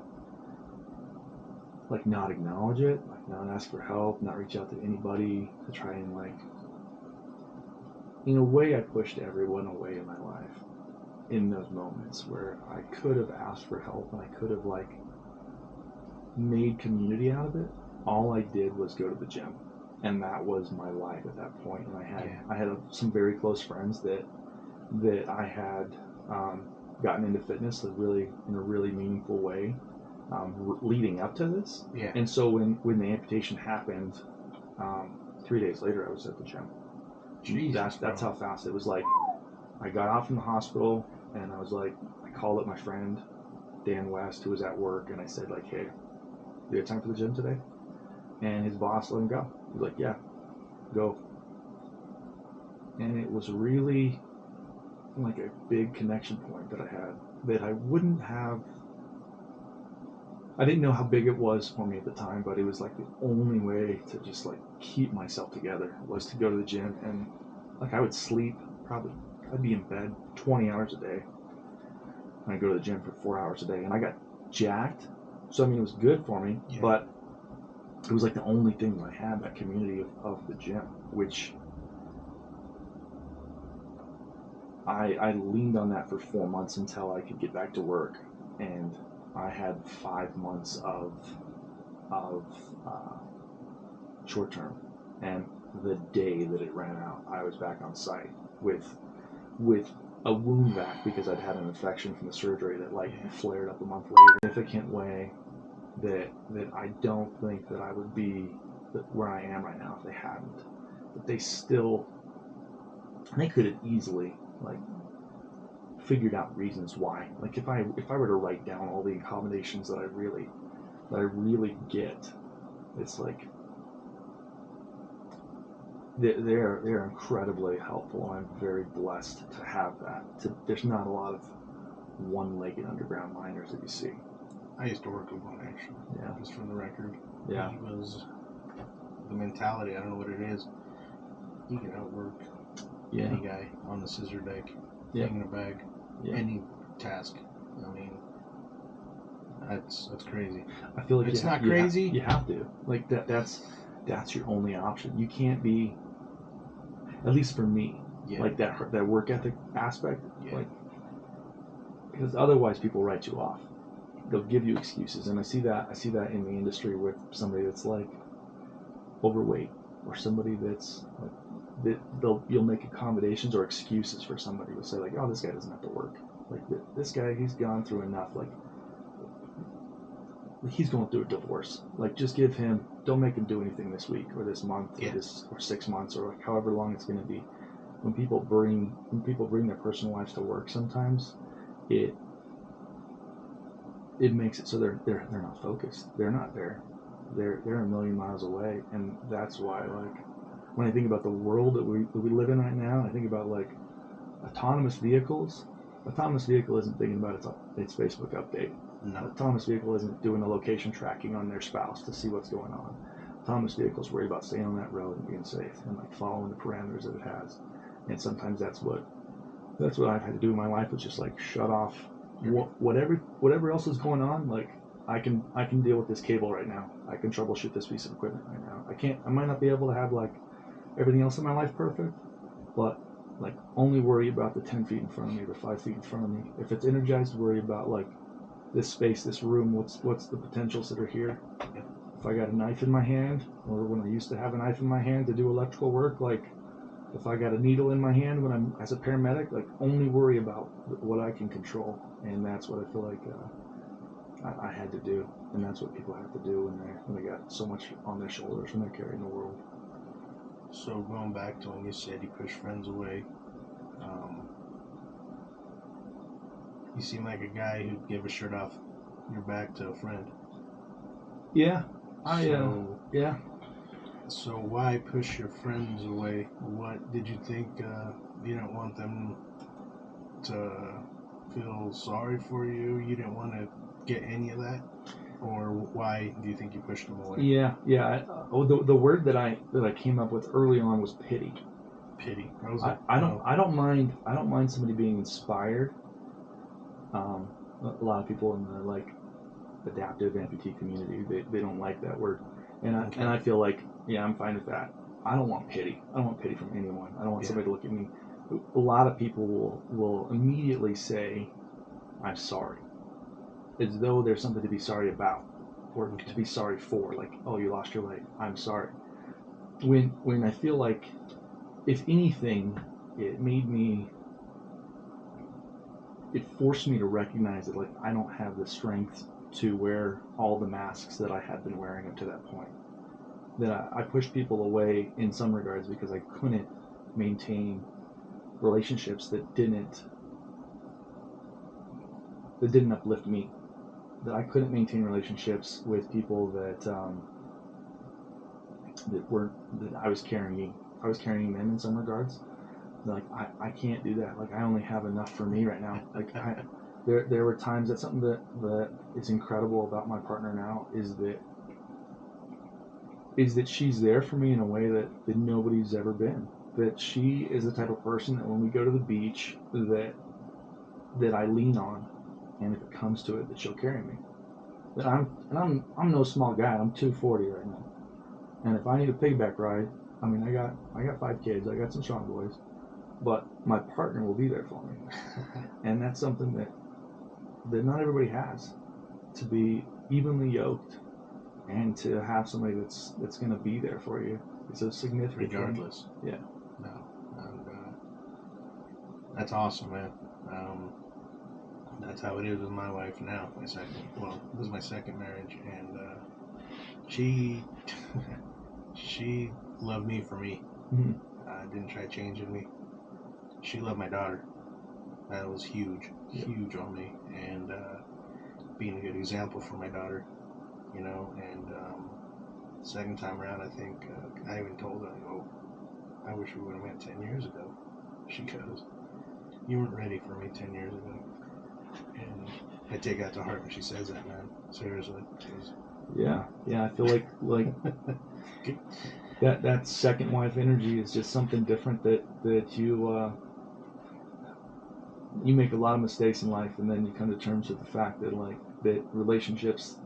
like not acknowledge it, like not ask for help, not reach out to anybody, to try and like, in a way, I pushed everyone away in my life in those moments where I could have asked for help and I could have like made community out of it. All I did was go to the gym, and that was my life at that point. And I had some very close friends that I had gotten into fitness in a really meaningful way leading up to this.
Yeah.
And so when the amputation happened, 3 days later I was at the gym.
Jesus,
that's how fast it was. Like, I got out from the hospital, and I was like, I called up my friend Dan West, who was at work, and I said like, hey, you have time for the gym today? And his boss let him go. He was like, yeah, go. And it was really like a big connection point that I had that I wouldn't have. I didn't know how big it was for me at the time, but it was like the only way to just like keep myself together was to go to the gym. And like I would sleep, I'd be in bed 20 hours a day, and I'd go to the gym for 4 hours a day, and I got jacked. So I mean, it was good for me, but it was like the only thing that I had, that community of the gym, which I leaned on that for 4 months until I could get back to work. And I had 5 months of short term, and the day that it ran out, I was back on site with a wound vac because I'd had an infection from the surgery that like flared up a month later. Significant way that I don't think that I would be where I am right now if they hadn't. But they could have easily like figured out reasons why. Like if I were to write down all the accommodations that I really get, it's like they're incredibly helpful, and I'm very blessed to have that. There's not a lot of one-legged underground miners that you see.
I used to work with one, actually.
Yeah.
Just for the record.
Yeah.
He was the mentality. I don't know what it is. He can outwork any guy on the scissor deck, hanging a bag, any task. I mean, that's crazy.
I feel like
it's not crazy.
You have to like that. That's your only option. You can't be. At least for me, like that work ethic aspect, like because otherwise people write you off. They'll give you excuses, and I see that in the industry with somebody that's like overweight or somebody that's like you'll make accommodations or excuses for somebody. You'll say like, oh, this guy doesn't have to work. Like this guy, he's gone through enough. Like he's going through a divorce. Like just give him. Don't make him do anything this week or this month or 6 months or like however long it's going to be. When people bring their personal lives to work, sometimes it makes it so they're not focused. They're not there. They're a million miles away, and that's why like when I think about the world that we live in right now, I think about like autonomous vehicles. Autonomous vehicle isn't thinking about its Facebook update. No. Autonomous vehicle isn't doing a location tracking on their spouse to see what's going on. Autonomous vehicles worry about staying on that road and being safe and like following the parameters that it has. And sometimes that's what I've had to do in my life, is just like shut off whatever else is going on. Like I can deal with this cable right now. I can troubleshoot this piece of equipment right now. I might not be able to have like everything else in my life perfect, but like only worry about the 10 feet in front of me, the 5 feet in front of me. If it's energized, worry about like this space, this room, what's the potentials that are here. If I got a knife in my hand, or when I used to have a knife in my hand to do electrical work, like if I got a needle in my hand when I'm as a paramedic, like only worry about what I can control. And that's what I feel like I had to do, and that's what people have to do when they got so much on their shoulders when they're carrying the world.
So going back to when you said you push friends away, you seem like a guy who'd give a shirt off your back to a friend.
Yeah.
So why push your friends away? What did you think? You didn't want them to feel sorry for you? You didn't want to get any of that? Or why do you think you pushed them away?
Yeah. The word that I came up with early on was pity.
Pity.
I don't mind somebody being inspired. A lot of people in the like adaptive amputee community, they don't like that word, and I feel like I'm fine with that. I don't want pity. I don't want pity from anyone. I don't want somebody to look at me. A lot of people will immediately say, "I'm sorry," as though there's something to be sorry about or to be sorry for. Like, oh, you lost your leg. I'm sorry. When I feel like, if anything, it forced me to recognize that like I don't have the strength to wear all the masks that I had been wearing up to that point. That I pushed people away in some regards because I couldn't maintain relationships that didn't uplift me. That I couldn't maintain relationships with people that I was carrying them in some regards. Like I can't do that. Like I only have enough for me right now. Like there were times that something that is incredible about my partner now is that she's there for me in a way that nobody's ever been. That she is the type of person that when we go to the beach that I lean on, and if it comes to it, that she'll carry me. That I'm no small guy. I'm 240 right now, and if I need a piggyback ride, I mean I got 5 kids. I got some strong boys. But my partner will be there for me. And that's something that not everybody has. To be evenly yoked and to have somebody that's going to be there for you It's a significant thing.
regardless.
Yeah.
No, and that's awesome, man. That's how it is with my wife now. This is my second marriage, and she she loved me for me.
Mm-hmm.
Didn't try changing me. She loved my daughter. That was huge on me, and being a good example for my daughter, you know. And second time around, I think I even told her, I wish we would have met 10 years ago. She goes, you weren't ready for me 10 years ago. And I take that to heart when she says that, man. Seriously.
Yeah, I feel like that second wife energy is just something different that you make a lot of mistakes in life, and then you come to terms with the fact that that relationships,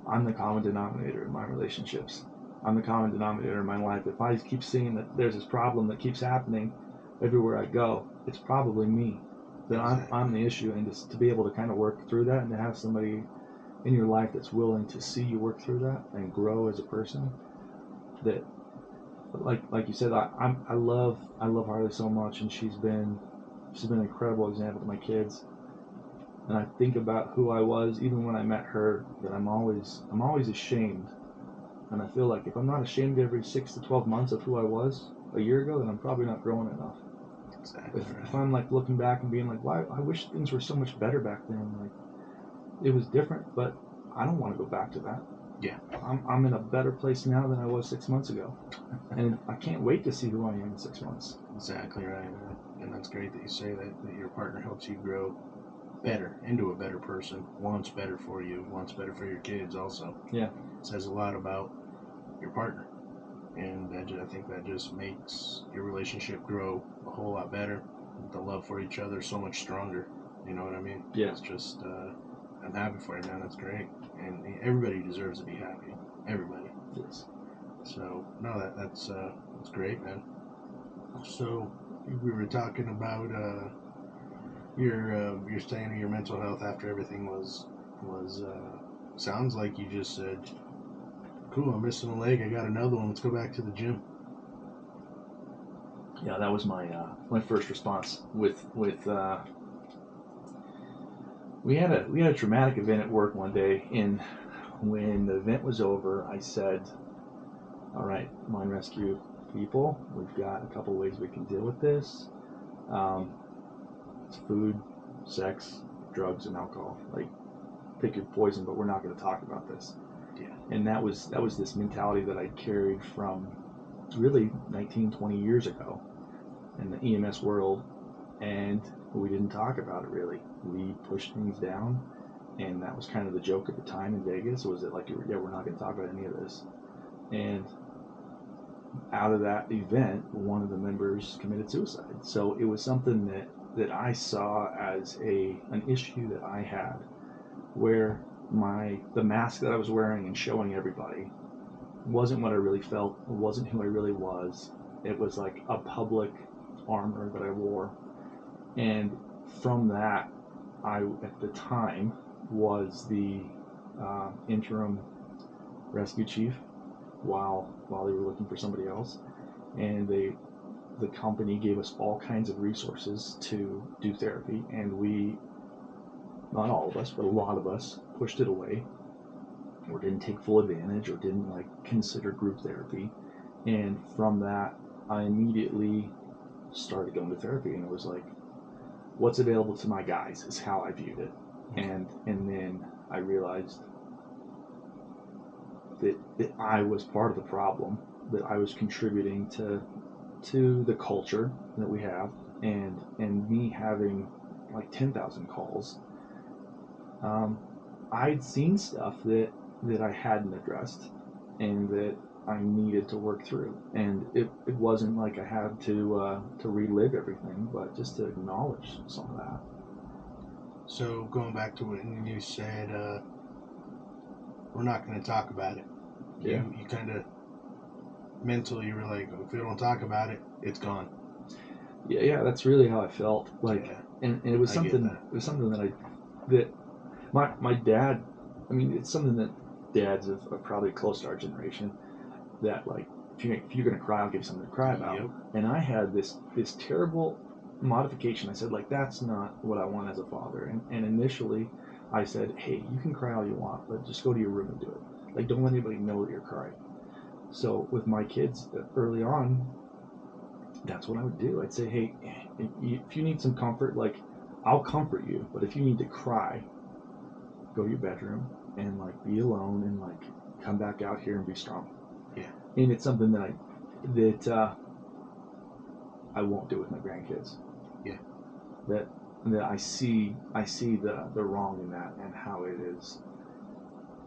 I'm the common denominator in my relationships. I'm the common denominator in my life. If I keep seeing that there's this problem that keeps happening everywhere I go, it's probably me. That I'm the issue, and just to be able to kind of work through that, and to have somebody in your life that's willing to see you work through that and grow as a person. That, like you said, I love Harley so much, and she's been an incredible example to my kids. And I think about who I was even when I met her, that I'm always ashamed. And I feel like if I'm not ashamed every 6 to 12 months of who I was a year ago, then I'm probably not growing enough.
Exactly.
If I'm like looking back and being like, why, I wish things were so much better back then. Like, it was different, but I don't want to go back to that.
Yeah.
I'm in a better place now than I was 6 months ago. And I can't wait to see who I am in 6 months.
Exactly right, man. And that's great that you say that your partner helps you grow better into a better person, wants better for you, wants better for your kids also.
Yeah.
It says a lot about your partner. And I think that just makes your relationship grow a whole lot better. The love for each other so much stronger. You know what I mean?
Yeah.
It's just, I'm happy for you, man. That's great. And everybody deserves to be happy. Everybody.
Yes.
So, no, that's great, man. So, we were talking about your staying in your mental health after everything was sounds like you just said, cool, I'm missing a leg, I got another one, let's go back to the gym.
Yeah, that was my first response with we had a traumatic event at work one day, and when the event was over, I said, all right, mine rescue people, we've got a couple ways we can deal with this. It's food, sex, drugs, and alcohol. Like, pick your poison, but we're not going to talk about this.
Yeah.
And that was this mentality that I carried from really 19, 20 years ago in the EMS world, and we didn't talk about it really. We pushed things down, and that was kind of the joke at the time in Vegas, was that like, yeah, we're not going to talk about any of this. And out of that event, one of the members committed suicide. So it was something that I saw as an issue that I had, where the mask that I was wearing and showing everybody wasn't what I really felt. It wasn't who I really was. It was like a public armor that I wore. And from that, I, at the time, was the interim rescue chief while they were looking for somebody else. And the company gave us all kinds of resources to do therapy, and we, not all of us, but a lot of us, pushed it away, or didn't take full advantage, or didn't consider group therapy. And from that, I immediately started going to therapy, and it was like, what's available to my guys is how I viewed it. And then I realized that I was part of the problem, that I was contributing to the culture that we have, and me having 10,000 calls. I'd seen stuff that I hadn't addressed, and that I needed to work through. And it wasn't like I had to relive everything, but just to acknowledge some of that.
So going back to it, and you said, we're not going to talk about it.
Yeah.
You kind of mentally, you were like, if we don't talk about it, it's gone.
Yeah, that's really how I felt. And it was something. It was something that my dad. I mean, it's something that dads of probably close to our generation, that if you're gonna cry, I'll give you something to cry about.
Yep.
And I had this terrible modification. I said, like, that's not what I want as a father. And initially, I said, hey, you can cry all you want, but just go to your room and do it. Like, don't let anybody know that you're crying. So with my kids early on, that's what I would do. I'd say, hey, if you need some comfort, like, I'll comfort you, but if you need to cry, go to your bedroom and, like, be alone and, like, come back out here and be strong.
Yeah.
And it's something that I won't do with my grandkids.
Yeah.
That I see the wrong in that and how it is.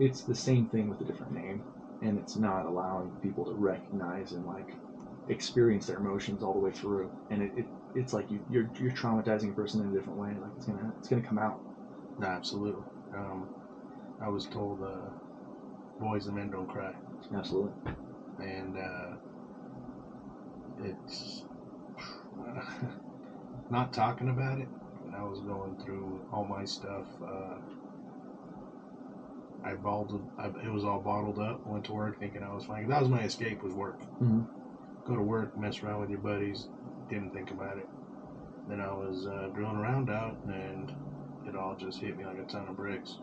It's the same thing with a different name, and it's not allowing people to recognize and, like, experience their emotions all the way through. And it's like you're traumatizing a person in a different way. Like, it's gonna come out.
No, absolutely. I was told boys and men don't cry.
Absolutely.
And it's not talking about it. When I was going through all my stuff, it was all bottled up. Went to work thinking I was fine. That was my escape, was work.
Mm-hmm.
Go to work, mess around with your buddies. Didn't think about it. Then I was drilling around out, and it all just hit me like a ton of bricks.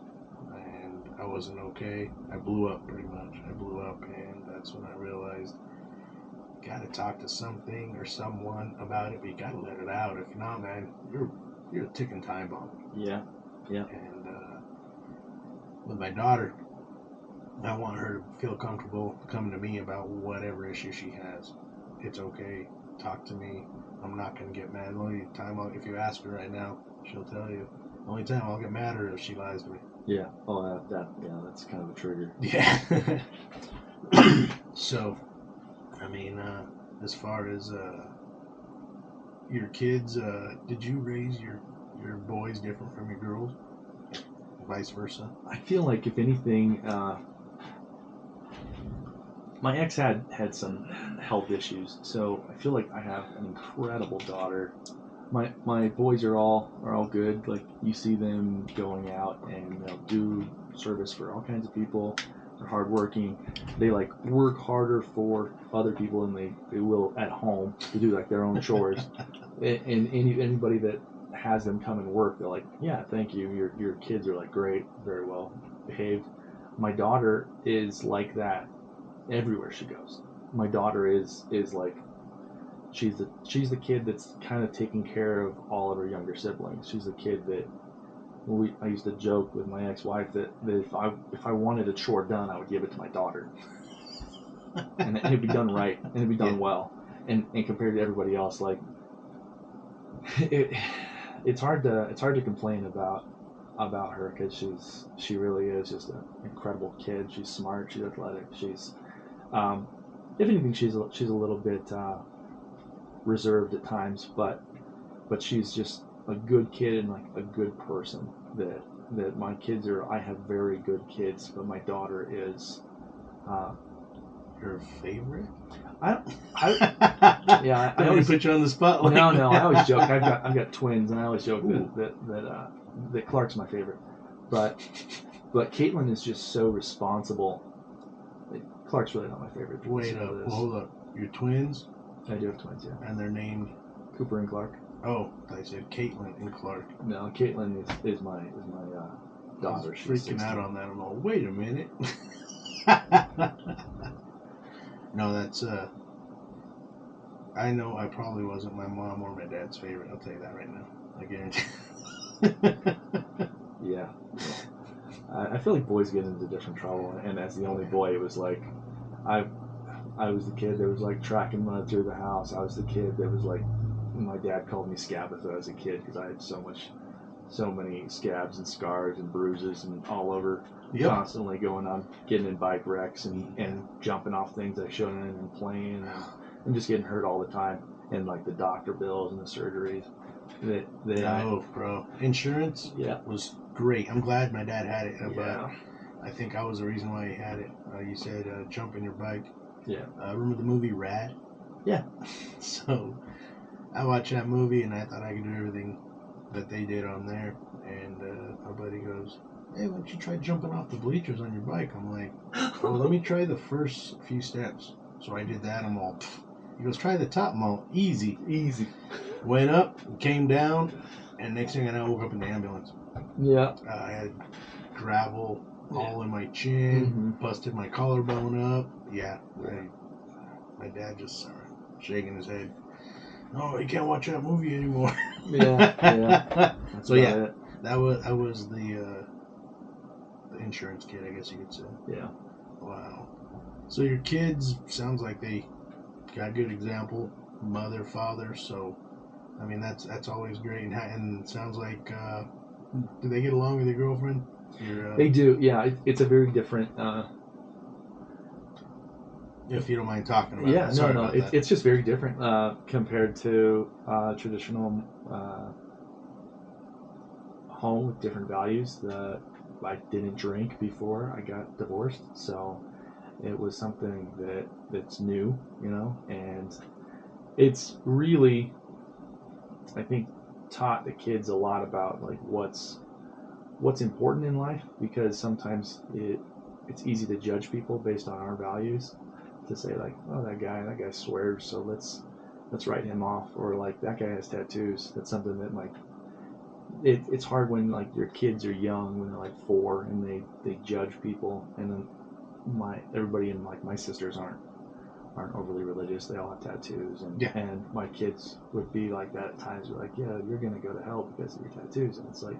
And I wasn't okay. I blew up, pretty much. I blew up, and that's when I realized you gotta talk to something or someone about it, but you gotta let it out. If not, man, you're a ticking time bomb.
Yeah. Yeah.
And with my daughter, I want her to feel comfortable coming to me about whatever issue she has. It's okay. Talk to me. I'm not going to get mad. The only time if you ask her right now, she'll tell you. The only time I'll get mad at her if she lies to me.
Yeah. Oh, that's kind of a trigger.
Yeah. So, I mean, as far as your kids, did you raise your boys different from your girls? Vice versa?
I feel like, if anything, my ex had some health issues, so I feel like I have an incredible daughter. My boys are all good. Like, you see them going out and they'll do service for all kinds of people. They're hardworking. They, like, work harder for other people than they will at home to do, like, their own chores. And anybody that has them come and work, they're like, yeah, thank you. Your kids are, like, great, very well behaved. My daughter is like that everywhere she goes. My daughter is like, she's the kid that's kind of taking care of all of her younger siblings. She's the kid that I used to joke with my ex-wife that if I wanted a chore done, I would give it to my daughter, and it'd be done right, and it'd be done well. And compared to everybody else, like, it's hard to complain about her, because she really is just an incredible kid. She's smart. She's athletic. She's if anything, she's a little bit reserved at times, but she's just a good kid and, like, a good person. That my kids are. I have very good kids, but my daughter is.
Your favorite?
I
I always put you on the spot. Like
no. I always joke. I've got twins, and I always joke that Clark's my favorite, but Caitlin is just so responsible. Clark's really not my favorite.
Wait up, hold up. Your twins?
I do have twins, yeah.
And they're named
Cooper and Clark.
Oh, I said Caitlin and Clark.
No, Caitlin is my daughter.
She's freaking out on that. I'm all, wait a minute. No, that's I know I probably wasn't my mom or my dad's favorite. I'll tell you that right now. I guarantee.
Yeah. I feel like boys get into different trouble, and as the only boy, it was like I was the kid that was, like, tracking mud through the house. I was the kid that was, like, my dad called me Scabatha as a kid because I had so many scabs and scars and bruises and all over. Yep. Constantly going on, getting in bike wrecks and jumping off things I shouldn't, and playing and just getting hurt all the time, and, like, the doctor bills and the surgeries.
Bro, insurance was great. I'm glad my dad had it, but I think I was the reason why he had it. You said jumping your bike.
Yeah.
Remember the movie Rad?
Yeah.
So I watched that movie and I thought I could do everything that they did on there. And my buddy goes, hey, why don't you try jumping off the bleachers on your bike? I'm like, well, let me try the first few steps. So I did that. I'm all, he goes, try the top mount. Easy.
Easy.
Went up, came down, and next thing I know, I woke up in the ambulance.
Yeah.
I had gravel all in my chin, busted my collarbone up. Yeah. My dad just shaking his head. No, you can't watch that movie anymore.
Yeah.
So yeah, that was the insurance kid, I guess you could say.
Yeah.
Wow. So your kids sounds like they got a good example, mother, father. So, I mean that's always great. And it sounds like do they get along with your girlfriend?
They do. Yeah, it's a very different.
If you don't mind talking about
it.
Sorry
No.
about that.
It's just very different compared to traditional home with different values. I didn't drink before I got divorced, so it was something that's new, and it's really, I think, taught the kids a lot about like what's important in life, because sometimes it's easy to judge people based on our values, to say like, oh, that guy swears, so let's write him off, or like that guy has tattoos. That's something that like it's hard when like your kids are young, when they're like 4, and they judge people. And then everybody in like my sisters aren't overly religious. They all have tattoos, and my kids would be like that at times. We're like, yeah, you're gonna go to hell because of your tattoos, and it's like,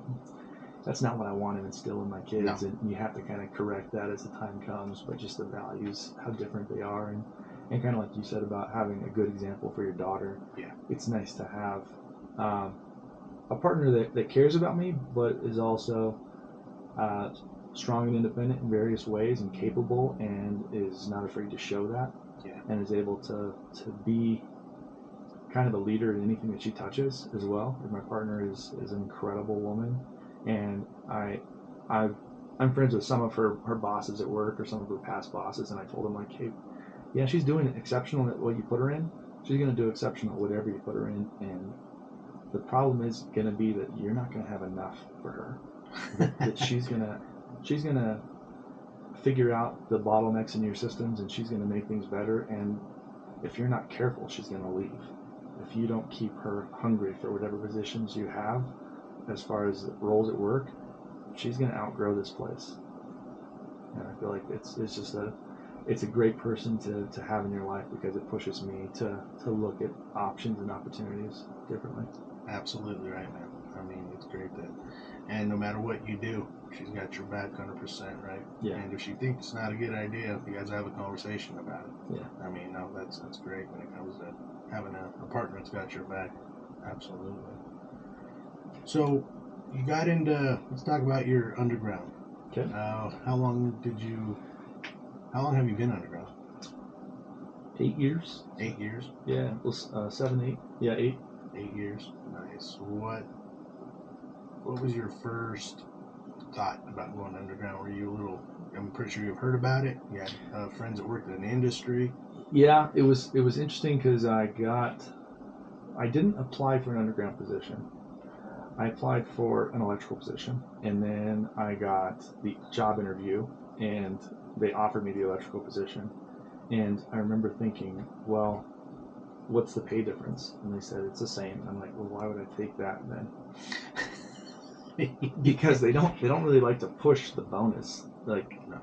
that's not what I want to instill in my kids. No. And you have to kind of correct that as the time comes, but just the values, how different they are, and kind of like you said about having a good example for your daughter.
Yeah,
it's nice to have a partner that cares about me, but is also strong and independent in various ways, and capable, and is not afraid to show that.
Yeah. And
is able to be kind of a leader in anything that she touches as well. And my partner is an incredible woman, and I'm friends with some of her bosses at work, or some of her past bosses, and I told them like, hey, yeah, she's doing exceptional at what you put her in. She's going to do exceptional whatever you put her in, and the problem is going to be that you're not going to have enough for her. that she's going to figure out the bottlenecks in your systems, and she's going to make things better. And if you're not careful, she's going to leave. If you don't keep her hungry for whatever positions you have, as far as roles at work, she's going to outgrow this place. And I feel like it's a great person to have in your life, because it pushes me to look at options and opportunities differently.
Absolutely right, man. I mean, it's great that, and no matter what you do, she's got your back 100%, right?
Yeah.
And if she thinks it's not a good idea, you guys have a conversation about it.
Yeah.
I mean, no, that's great when it comes to having a partner that's got your back. Absolutely. So, you got into, let's talk about your underground.
Okay.
How long have you been underground?
8 years.
8 years?
Yeah, it was 7, 8. Yeah, 8.
8 years. Nice. What was your first thought about going underground? Were you a little, I'm pretty sure you've heard about it. You had friends that worked in the industry.
Yeah, it was interesting, because I didn't apply for an underground position. I applied for an electrical position, and then I got the job interview, and they offered me the electrical position. And I remember thinking, well, what's the pay difference? And they said it's the same. I'm like, well, why would I take that then? Because they don't really like to push the bonus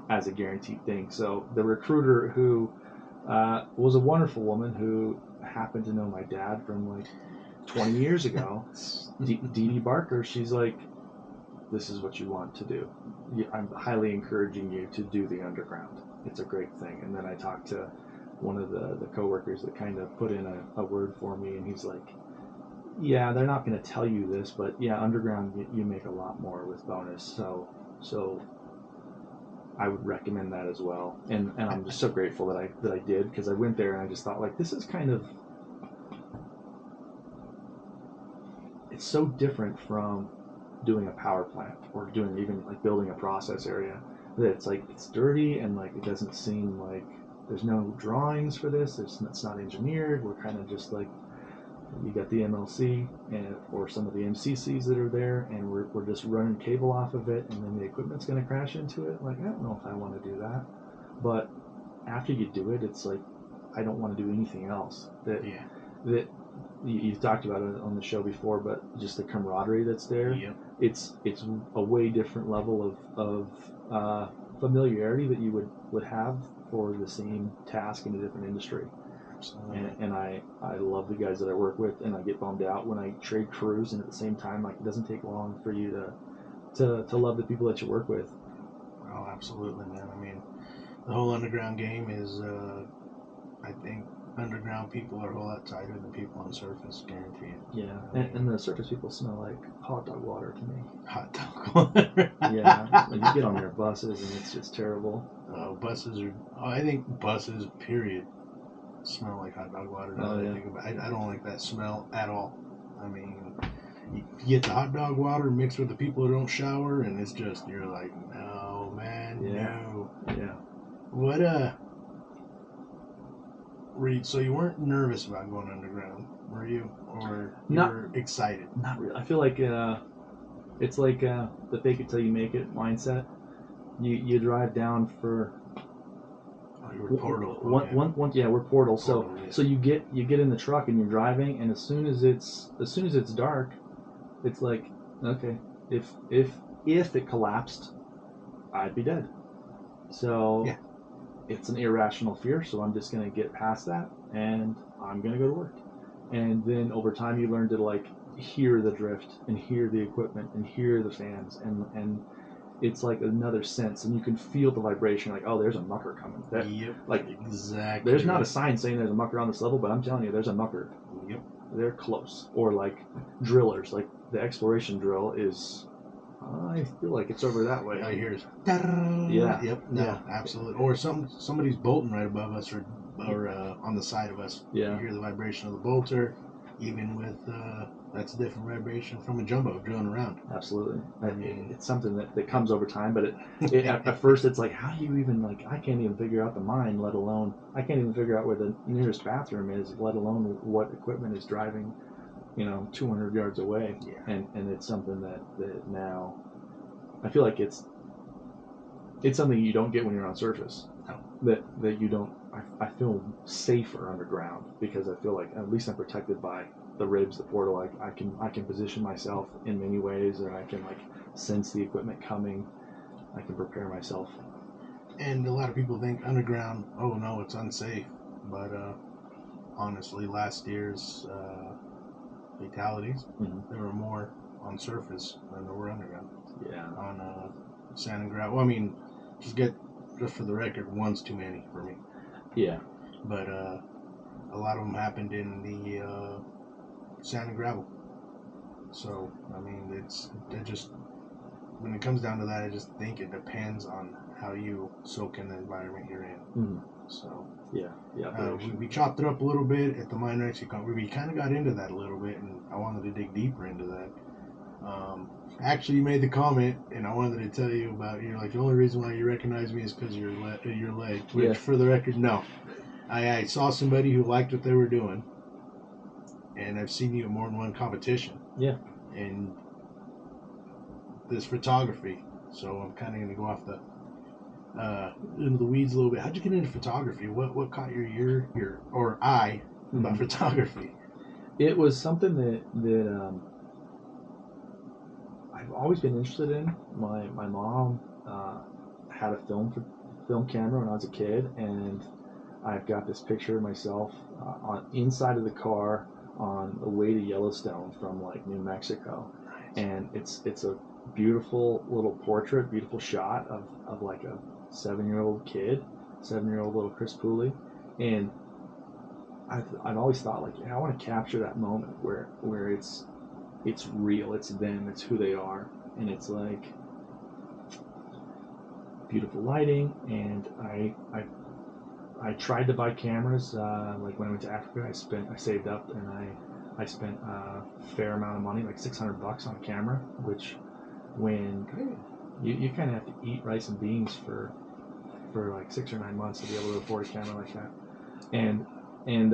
as a guaranteed thing. So the recruiter, who was a wonderful woman, who happened to know my dad from like 20 years ago, Dee Dee Barker, she's like, this is what you want to do. I'm highly encouraging you to do the underground. It's a great thing. And then I talked to one of the coworkers that kind of put in a word for me, and he's like, yeah, they're not going to tell you this, but yeah, underground, you make a lot more with bonus. So I would recommend that as well. And I'm just so grateful that I did, because I went there and I just thought, like, this is kind of, it's so different from doing a power plant, or doing even like building a process area, that it's like, it's dirty, and like it doesn't seem like there's no drawings for this. It's not engineered. We're kind of just like, you got the MLC or some of the MCCs that are there, and we're just running cable off of it, and then the equipment's going to crash into it. Like, I don't know if I want to do that. But after you do it, it's like, I don't want to do anything else. That
Yeah.
that you've talked about it on the show before, but just the camaraderie that's there.
Yep.
It's a way different level of familiarity that you would have for the same task in a different industry.
Absolutely.
And I love the guys that I work with, and I get bummed out when I trade crews, and at the same time, like, it doesn't take long for you to love the people that you work with.
Oh, absolutely, man. I mean, the whole underground game is, I think, underground people are a whole lot tighter than people on surface, guaranteed.
Yeah, and the surface people smell like hot dog water to me.
Hot dog water.
Yeah, like you get on their buses and it's just terrible.
I think buses, period, smell like hot dog water. Now that I think about it. I don't like that smell at all. I mean, you get the hot dog water mixed with the people who don't shower, and it's just, you're like, no, man, no.
Yeah.
What, so you weren't nervous about going underground, were you? Or you were excited?
Not really. I feel like it's like the fake it till you make it mindset. You drive down for.
Oh, you were Portal.
We're Portal. So
yeah.
so you get in the truck and you're driving, and as soon as it's dark, it's like, okay, if it collapsed, I'd be dead. So
yeah.
It's an irrational fear, so I'm just gonna get past that and I'm gonna go to work. And then over time you learn to like hear the drift and hear the equipment and hear the fans, and it's like another sense, and you can feel the vibration, like, oh, there's a mucker coming.
Yep.
Like,
exactly.
There's not a sign saying there's a mucker on this level, but I'm telling you, there's a mucker.
Yep.
They're close. Or like drillers, like the exploration drill is. I feel like it's over that way.
I hear it.
Yeah.
Yep. No. Yeah. Absolutely. Or somebody's bolting right above us, or on the side of us.
Yeah.
You hear the vibration of the bolter, even with that's a different vibration from a jumbo drilling around.
Absolutely. It's something that comes over time, but at first it's like, how do you even, like, I can't even figure out the mine, let alone, I can't even figure out where the nearest bathroom is, let alone what equipment is driving, 200 yards away.
Yeah.
And it's something that now, I feel like it's something you don't get when you're on surface.
No.
That you don't, I feel safer underground because I feel like at least I'm protected by the ribs, the portal. I can position myself in many ways, and I can like sense the equipment coming. I can prepare myself.
And a lot of people think underground, oh no, it's unsafe. But honestly, last year's fatalities, there were more on surface than there were underground.
Yeah.
On sand and gravel. Well, I mean, just for the record, one's too many for me.
Yeah.
But a lot of them happened in the sand and gravel. So, I mean, it just, when it comes down to that, I just think it depends on how you soak in the environment you're in.
Mm-hmm.
So,
yeah.
We chopped it up a little bit at the Mine Wrecks. We kind of got into that a little bit, and I wanted to dig deeper into that. Actually, you made the comment, and I wanted to tell you about, you're like, the only reason why you recognize me is because of your leg. Which, for the record, no. I saw somebody who liked what they were doing, and I've seen you at more than one competition.
Yeah.
And this photography, so I'm kind of going to go off into the weeds a little bit. How'd you get into photography? What caught your ear or eye about photography?
It was something that I've always been interested in. My mom had a film camera when I was a kid, and I've got this picture of myself on inside of the car on the way to Yellowstone from like New Mexico.
Nice. And
it's a beautiful little portrait, beautiful shot of like a 7-year-old little Kris Pooley, and I've always thought, like, I want to capture that moment where it's real, it's them, it's who they are, and it's like beautiful lighting. And I tried to buy cameras. Like when I went to Africa, I saved up, and I spent a fair amount of money, like $600 on a camera, which when you kind of have to eat rice and beans for like 6 or 9 months to be able to afford a camera like that. And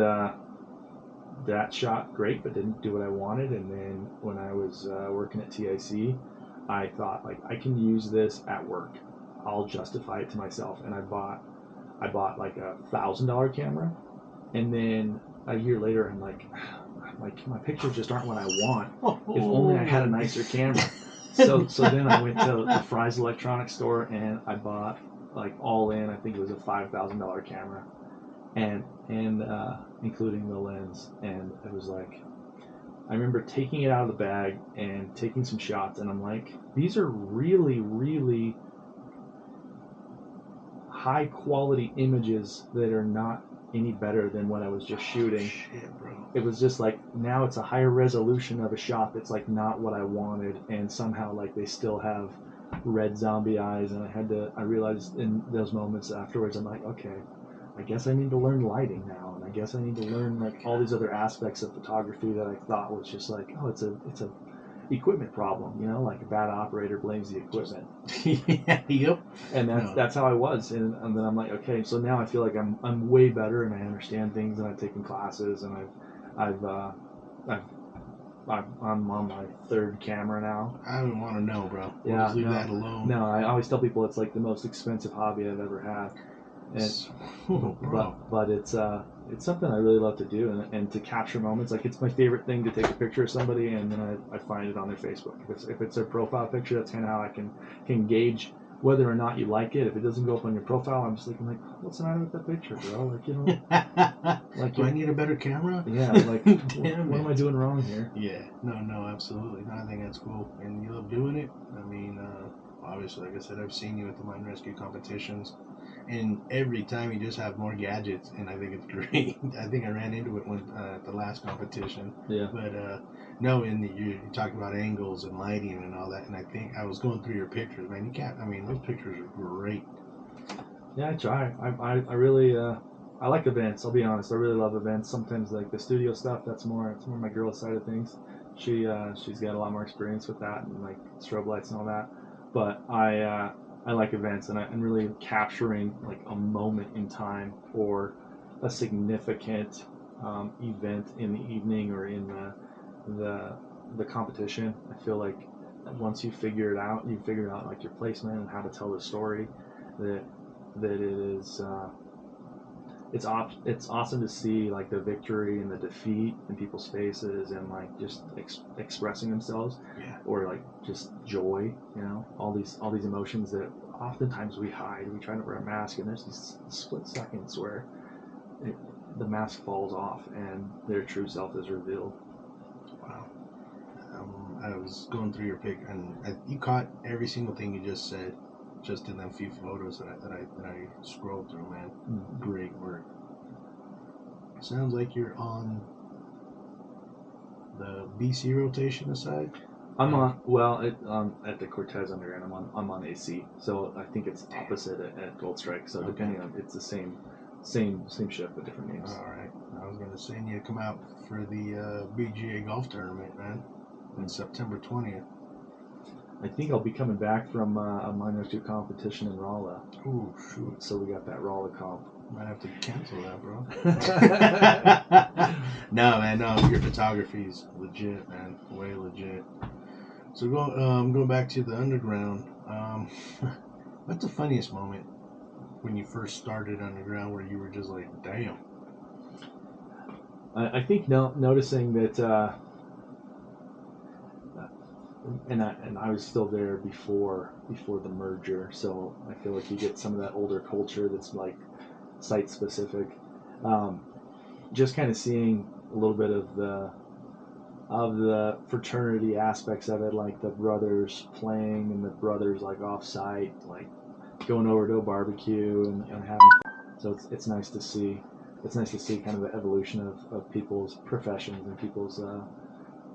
that shot great, but didn't do what I wanted. And then when I was working at TIC, I thought, like, I can use this at work. I'll justify it to myself, and I bought like $1,000 camera, And then a year later, I'm like my pictures just aren't what I want. If only I had a nicer camera. So then I went to the Fry's electronics store and I bought, like, all in, I think it was a $5,000 camera, and including the lens. And it was like, I remember taking it out of the bag and taking some shots, and I'm like, these are really, really high quality images that are not any better than what I was just shooting.
Shit, bro.
It was just like, now it's a higher resolution of a shot that's like not what I wanted, and somehow like they still have red zombie eyes. And I realized in those moments afterwards, I'm like, okay, I guess I need to learn lighting now, and I guess I need to learn like all these other aspects of photography that I thought was just like, oh, it's a equipment problem, you know, like a bad operator blames the equipment.
Yeah, yep.
And that's how I was, and then I'm like, okay, so now I feel like I'm way better, and I understand things, and I've taken classes, and I'm on my third camera now.
I don't want to know, bro. We'll
Yeah,
just leave that alone.
No, I always tell people it's like the most expensive hobby I've ever had. But it's something I really love to do, and to capture moments. Like, it's my favorite thing to take a picture of somebody and then I find it on their Facebook. If it's their profile picture, that's kind of how I can gauge whether or not you like it. If it doesn't go up on your profile, I'm just thinking like, what's the matter with that picture, bro? Like, you know, like,
do I need a better camera?
Yeah, like what am I doing wrong here?
Yeah, no, absolutely. No, I think that's cool, and you love doing it. I mean, obviously, like I said, I've seen you at the mine rescue competitions, and every time you just have more gadgets, and I think it's great. I think I ran into it at the last competition.
Yeah.
But no, you talked about angles and lighting and all that, and I think I was going through your pictures, man. You can't. I mean, those pictures are great.
Yeah, I try. I really I like events. I'll be honest. I really love events. Sometimes like the studio stuff, it's more my girl's side of things. She's got a lot more experience with that and like strobe lights and all that. But I like events, and really capturing like a moment in time or a significant event in the evening or in the competition. I feel like once you figure out like your placement and how to tell the story, that it is it's awesome to see like the victory and the defeat in people's faces, and like just expressing themselves.
Yeah.
Or like just joy, you know, all these emotions that oftentimes we hide. We try to wear a mask, and there's these split seconds where the mask falls off and their true self is revealed.
Wow. I was going through your pic, and you caught every single thing you just said, just in them few photos that I scrolled through, man.
Mm-hmm.
Great work. Sounds like you're on the BC rotation aside.
I'm on at the Cortez Underground. I'm on AC, so I think it's opposite at Gold Strike. So depending on, it's the same ship but different names.
All right. I was gonna say, you need to come out for the BGA golf tournament, man, on September 20th.
I think I'll be coming back from a mine rescue competition in Rolla.
Ooh, shoot.
So we got that Rolla comp.
Might have to cancel that, bro. No, man, no. Your photography's legit, man. Way legit. So going back to the underground. What's the funniest moment when you first started underground where you were just like, damn?
I think noticing that. And I was still there before the merger, so I feel like you get some of that older culture that's like site specific. Just kind of seeing a little bit of the fraternity aspects of it, like the brothers playing and the brothers like off site, like going over to a barbecue and having fun. So it's nice to see. It's nice to see kind of the evolution of people's professions and people's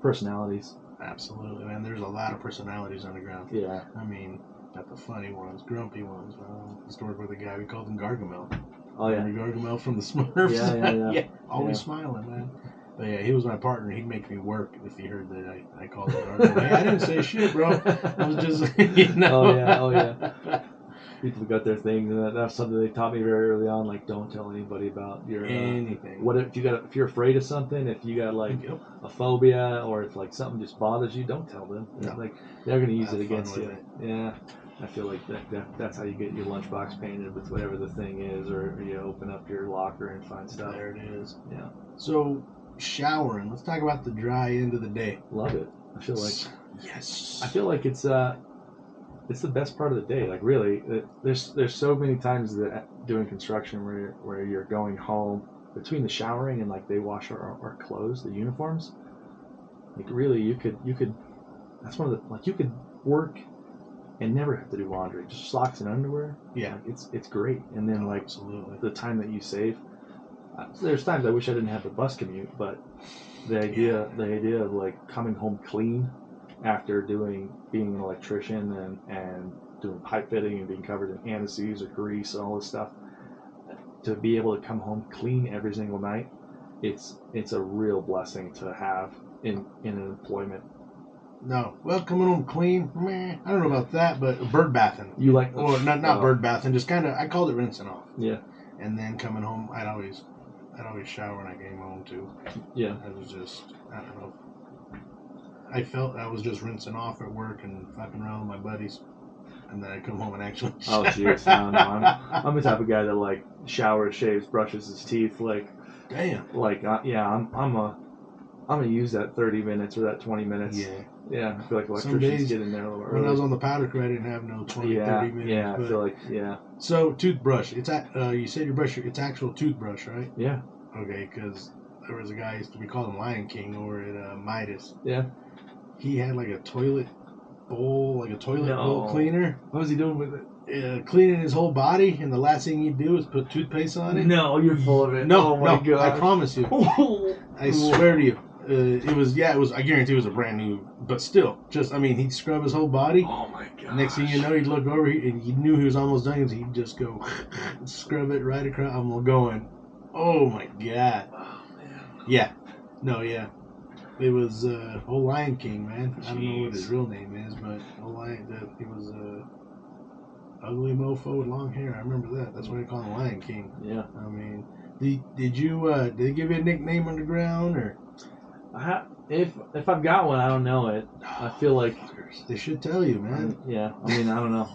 personalities.
Absolutely, man. There's a lot of personalities underground.
Yeah.
I mean, got the funny ones, grumpy ones. The story with the guy, we called him Gargamel.
Oh yeah.
Gargamel from the Smurfs.
Yeah.
Always smiling, man. But yeah, he was my partner. He'd make me work if he heard that I called him Gargamel. Hey, I didn't say shit, bro. I was just, you know.
Oh yeah. People got their things, and that's something they taught me very early on. Like, don't tell anybody about your
anything.
What if you're afraid of something? If you got like a phobia, or if like something just bothers you, don't tell them.
No.
Like they're gonna use it against you. Yeah. I feel like that's how you get your lunchbox painted with whatever the thing is, or you open up your locker and find stuff.
There it is.
Yeah.
So, showering. Let's talk about the dry end of the day.
Love it. I feel like
yes.
I feel like it's the best part of the day. Like really, there's so many times that doing construction where you're going home between the showering and like they wash our clothes, the uniforms. Like really, you could that's one of the, like, you could work and never have to do laundry, just socks and underwear.
Yeah,
like, it's great. And then like
absolutely
the time that you save. There's times I wish I didn't have the bus commute, but the idea of like coming home clean after being an electrician and doing pipe fitting and being covered in anti-seize or grease and all this stuff, to be able to come home clean every single night, it's a real blessing to have in an employment.
No, well, coming home clean, meh, I don't know about that, but bird bathing.
You like,
or not bird bathing, just kind of, I called it rinsing off.
Yeah.
And then coming home, I'd always shower when I came home too.
Yeah.
I was just, I don't know. I felt I was just rinsing off at work and fucking around with my buddies, and then I come home and actually shower.
Oh, jeez. No, I'm the type of guy that like showers, shaves, brushes his teeth. Like,
damn.
Like, yeah, I'm gonna use that 30 minutes or that 20 minutes.
Yeah.
I feel like electricians get in there a little early.
When I was on the powder crew, I didn't have no 20, 30 minutes.
Yeah, I feel like,
So, toothbrush. It's you said your brush, it's actual toothbrush, right?
Yeah.
Okay, because there was a guy, we called him Lion King over at Midas.
Yeah.
He had like a toilet bowl cleaner.
What was he doing with it?
Cleaning his whole body, and the last thing he'd do is put toothpaste on it.
No, you're full of it.
No,
oh my God.
I promise you. I swear to you. It was, I guarantee it was a brand new, but still, he'd scrub his whole body.
Oh my God.
Next thing you know, he'd look over, and he knew he was almost done, so he'd just go scrub it right across. I'm going, oh my God.
Oh, man.
Yeah. No, yeah. It was old Lion King, man.
Jeez.
I don't know what his real name is, but he was ugly mofo with long hair. I remember that. That's why they call him Lion King.
Yeah.
I mean, did they give you a nickname on the ground, or?
If I've got one, I don't know it. I feel like
they should tell you, man.
Yeah. I mean, I don't know.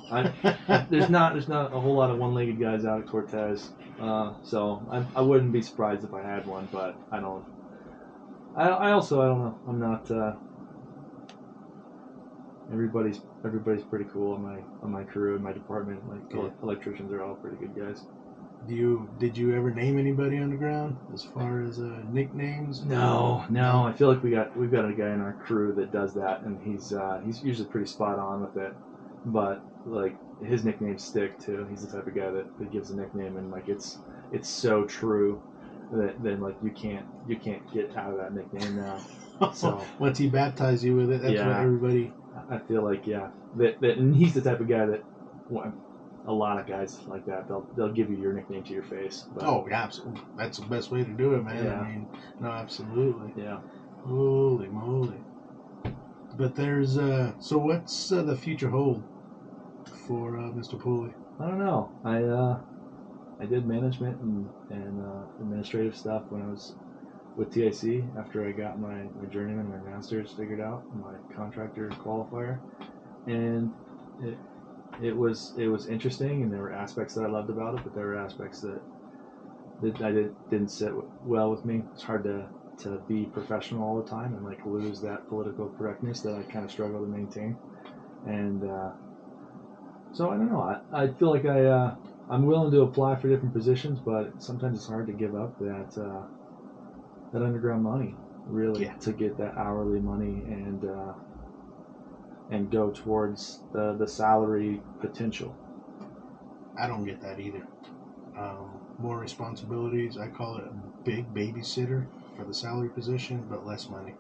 There's not a whole lot of one-legged guys out at Cortez, so I wouldn't be surprised if I had one, but I don't. I also don't know. I'm not. Everybody's pretty cool on my crew, in my department. Like, electricians are all pretty good guys.
Did you ever name anybody on the ground as far as nicknames?
No. I feel like we've got a guy in our crew that does that, and he's usually pretty spot on with it. But like, his nicknames stick too. He's the type of guy that gives a nickname, and like it's so true that then like you can't get out of that nickname now. So
once he baptized you with it, that's what everybody.
I feel like that and he's the type of guy that. A lot of guys like that, they'll give you your nickname to your face. But,
absolutely. That's the best way to do it, man.
Yeah.
I mean, no, absolutely.
Yeah.
Holy moly. But there's so what's the future hold for Mr. Pooley?
I don't know. I did management and administrative stuff when I was with TIC after I got my journeyman, my master's figured out, my contractor qualifier, and it was interesting, and there were aspects that I loved about it, but there were aspects that didn't sit well with me. It's hard to be professional all the time and like lose that political correctness that I kind of struggle to maintain. And so I don't know. I feel like I'm willing to apply for different positions, but sometimes it's hard to give up that underground money, really, to get that hourly money and go towards the salary potential.
I don't get that either. More responsibilities. I call it a big babysitter for the salary position, but less money.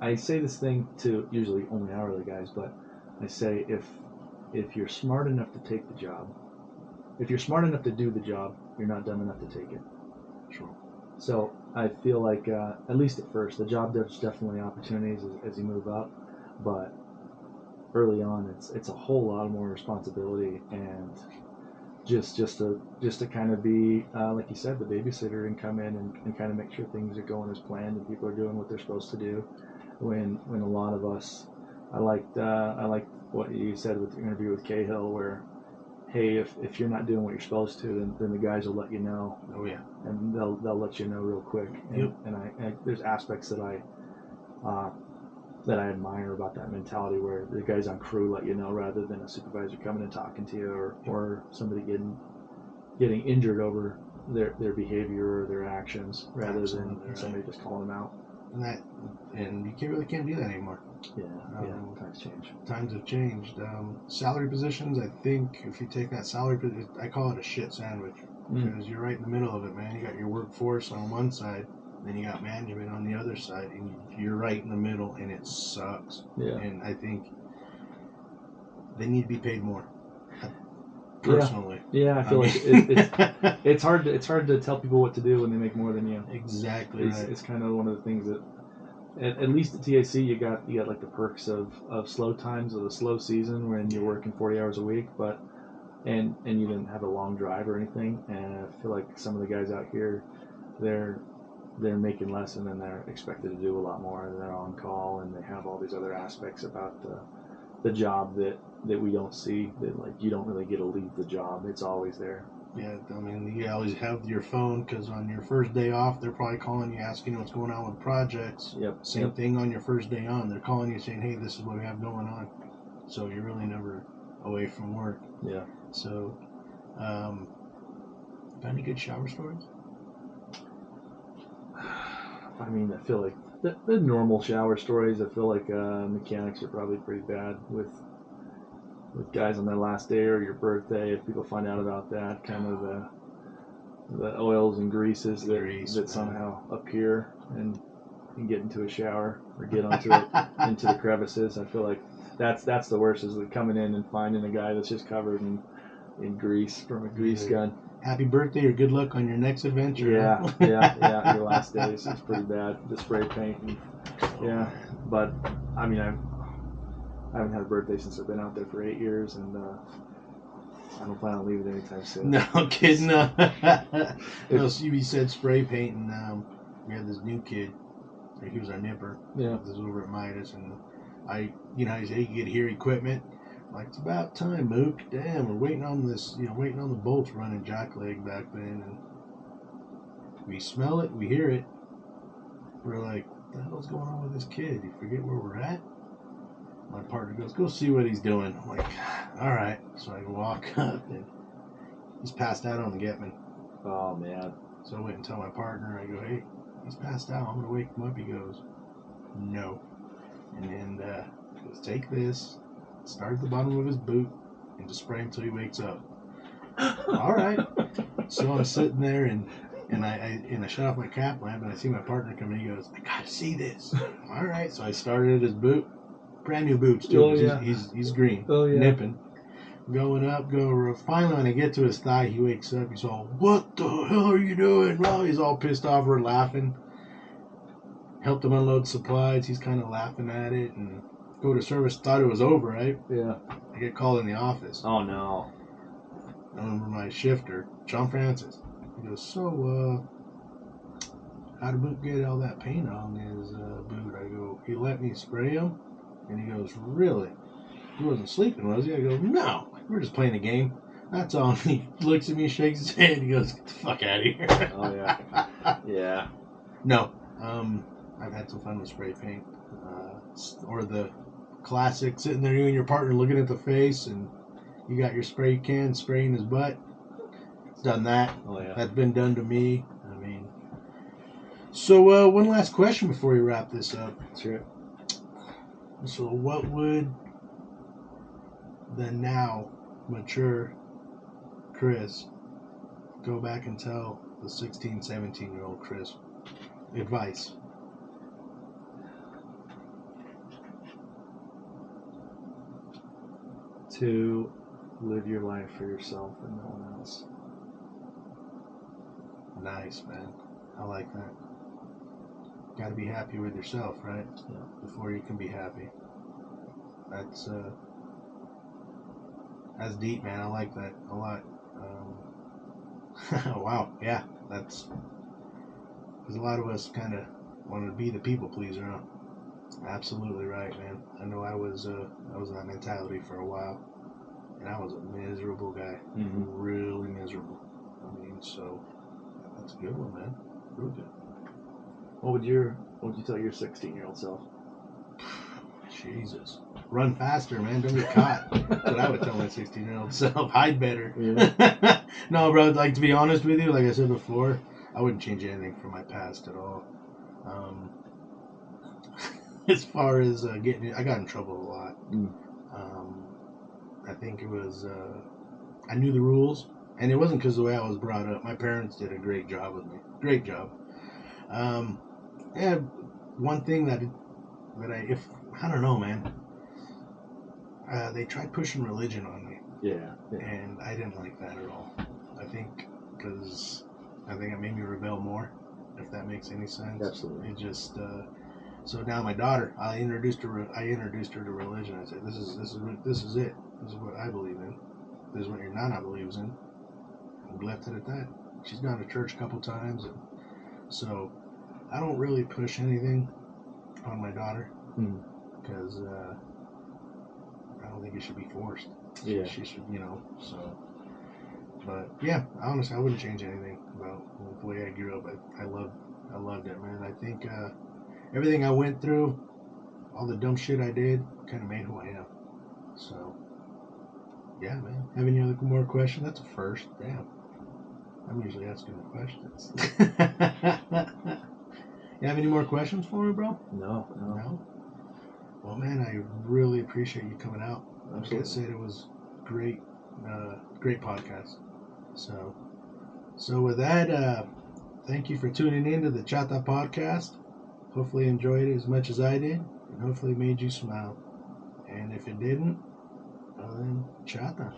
I say this thing to usually only hourly guys, but I say if you're smart enough to take the job, if you're smart enough to do the job, you're not dumb enough to take it.
Sure.
So I feel like at least at first, the job there's definitely opportunities as you move up, but early on it's a whole lot more responsibility, and just to kind of be like you said, the babysitter, and come in and kind of make sure things are going as planned and people are doing what they're supposed to do. When a lot of us, I liked what you said with the interview with Cahill, where hey, if you're not doing what you're supposed to, then the guys will let you know.
Oh yeah.
And they'll let you know real quick. And,
Yep.
And there's aspects that I admire about that mentality, where the guys on crew let you know rather than a supervisor coming and talking to you, or somebody getting injured over their behavior or their actions, rather than somebody just calling them out.
And you really can't do that anymore.
Yeah, times change.
Times have changed. Salary positions, I think if you take that salary position, I call it a shit sandwich, because you're right in the middle of it, man. You got your workforce on one side, then you got management on the other side, and you're right in the middle, and it sucks.
Yeah.
And I think they need to be paid more. Personally.
Yeah, I feel like it's hard to tell people what to do when they make more than you.
Exactly.
It's kind of one of the things that at least at TAC you got like the perks of slow times, of the slow season when you're working 40 hours a week, but and you didn't have a long drive or anything. And I feel like some of the guys out here, they're making less, and then they're expected to do a lot more, and they're on call, and they have all these other aspects about the job that we don't see, that like you don't really get to leave the job. It's always there.
Yeah, I mean, you always have your phone, because on your first day off, they're probably calling you, asking what's going on with projects.
Yep.
Same thing on your first day on. They're calling you saying, hey, this is what we have going on. So you're really never away from work.
Yeah.
So, got any good shower stories?
I mean, I feel like the normal shower stories, I feel like mechanics are probably pretty bad with guys on their last day or your birthday. If people find out about that, kind of the oils and greases that somehow appear and get into a shower or get onto it into the crevices. I feel like that's the worst, is like coming in and finding a guy that's just covered in grease from a grease gun.
Happy birthday or good luck on your next adventure.
Yeah. Your last days is pretty bad. The spray paint. And, but I mean, I haven't had a birthday since I've been out there for 8 years, and I don't plan on leaving anytime soon.
No kidding. No, you said spray paint, and we had this new kid. He was our nipper.
Yeah.
This was over at Midas, and I said, hey, you get here equipment. Like, it's about time, Mook. Damn, we're waiting on this, waiting on the bolts running jackleg back then, and we smell it, we hear it. We're like, what the hell's going on with this kid? You forget where we're at? My partner goes, go see what he's doing. I'm like, all right. So I walk up, and he's passed out on the Getman.
Oh, man.
So I went and tell my partner, I go, hey, he's passed out. I'm going to wake him up. He goes, no. And then he goes, take this, start at the bottom of his boot, and just spray him until he wakes up. All right. So I'm sitting there, and I shut off my cap lamp, and I see my partner come in. He goes, I got to see this. All right. So I started at his boot. Brand new boots, too.
Oh, yeah.
He's green.
Oh, yeah.
Nipping. Going up, finally when I get to his thigh, he wakes up. He's all, what the hell are you doing? Well, he's all pissed off. We're laughing. Helped him unload supplies. He's kind of laughing at it, and go to service. Thought it was over, right?
Yeah.
I get called in the office.
Oh, no.
I remember my shifter, John Francis. He goes, so, how did Mook get all that paint on his boot? I go, he let me spray him. And he goes, really? He wasn't sleeping, was he? I go, no, we're just playing a game. That's all. And he looks at me, shakes his head, and he goes, get the fuck out of here.
Oh, yeah. Yeah.
No. I've had some fun with spray paint. Or the classic, sitting there, you and your partner looking at the face, and you got your spray can spraying his butt. It's done that.
Oh, yeah.
That's been done to me. I mean, so one last question before we wrap this up.
That's right.
So what would the now mature Kris go back and tell the 16, 17-year-old Kris? Advice.
To live your life for yourself and no one else.
Nice, man. I like that. Got to be happy with yourself, right?
Yeah.
Before you can be happy. That's deep, man. I like that a lot. Wow, yeah. That's because a lot of us kind of want to be the people pleaser, huh? Absolutely right, man. I know I was in that mentality for a while, and I was a miserable guy, really miserable. I mean, so that's a good one, man. Real good.
What would you tell your 16-year-old self?
Jesus, run faster, man. Don't get caught. That's what I would tell my 16-year-old self. Hide better.
Yeah.
No, bro. Like, to be honest with you, like I said before, I wouldn't change anything from my past at all. As far as I got in trouble a lot. I think it was I knew the rules, and it wasn't because of the way I was brought up. My parents did a great job with me. Great job. Yeah, one thing that I don't know, man. They tried pushing religion on me.
Yeah.
And I didn't like that at all. I think it made me rebel more, if that makes any sense.
Absolutely.
It just so now my daughter, I introduced her to religion. I said, this is it. This is what I believe in. This is what your nana believes in. And left it at that. She's gone to church a couple times, and so I don't really push anything on my daughter because I don't think it should be forced.
Yeah.
She should, so. But yeah, honestly, I wouldn't change anything about the way I grew up. I loved it, man. I think everything I went through, all the dumb shit I did, kind of made who I am. So, yeah, man. Have any other more questions? That's a first. Damn. I'm usually asking the questions. You have any more questions for me, bro?
No.
Well, man, I really appreciate you coming out.
Absolutely.
Like I said, it was great, great podcast. So with that, thank you for tuning in to the CHATA podcast. Hopefully you enjoyed it as much as I did, and hopefully it made you smile. And if it didn't, well then, CHATA.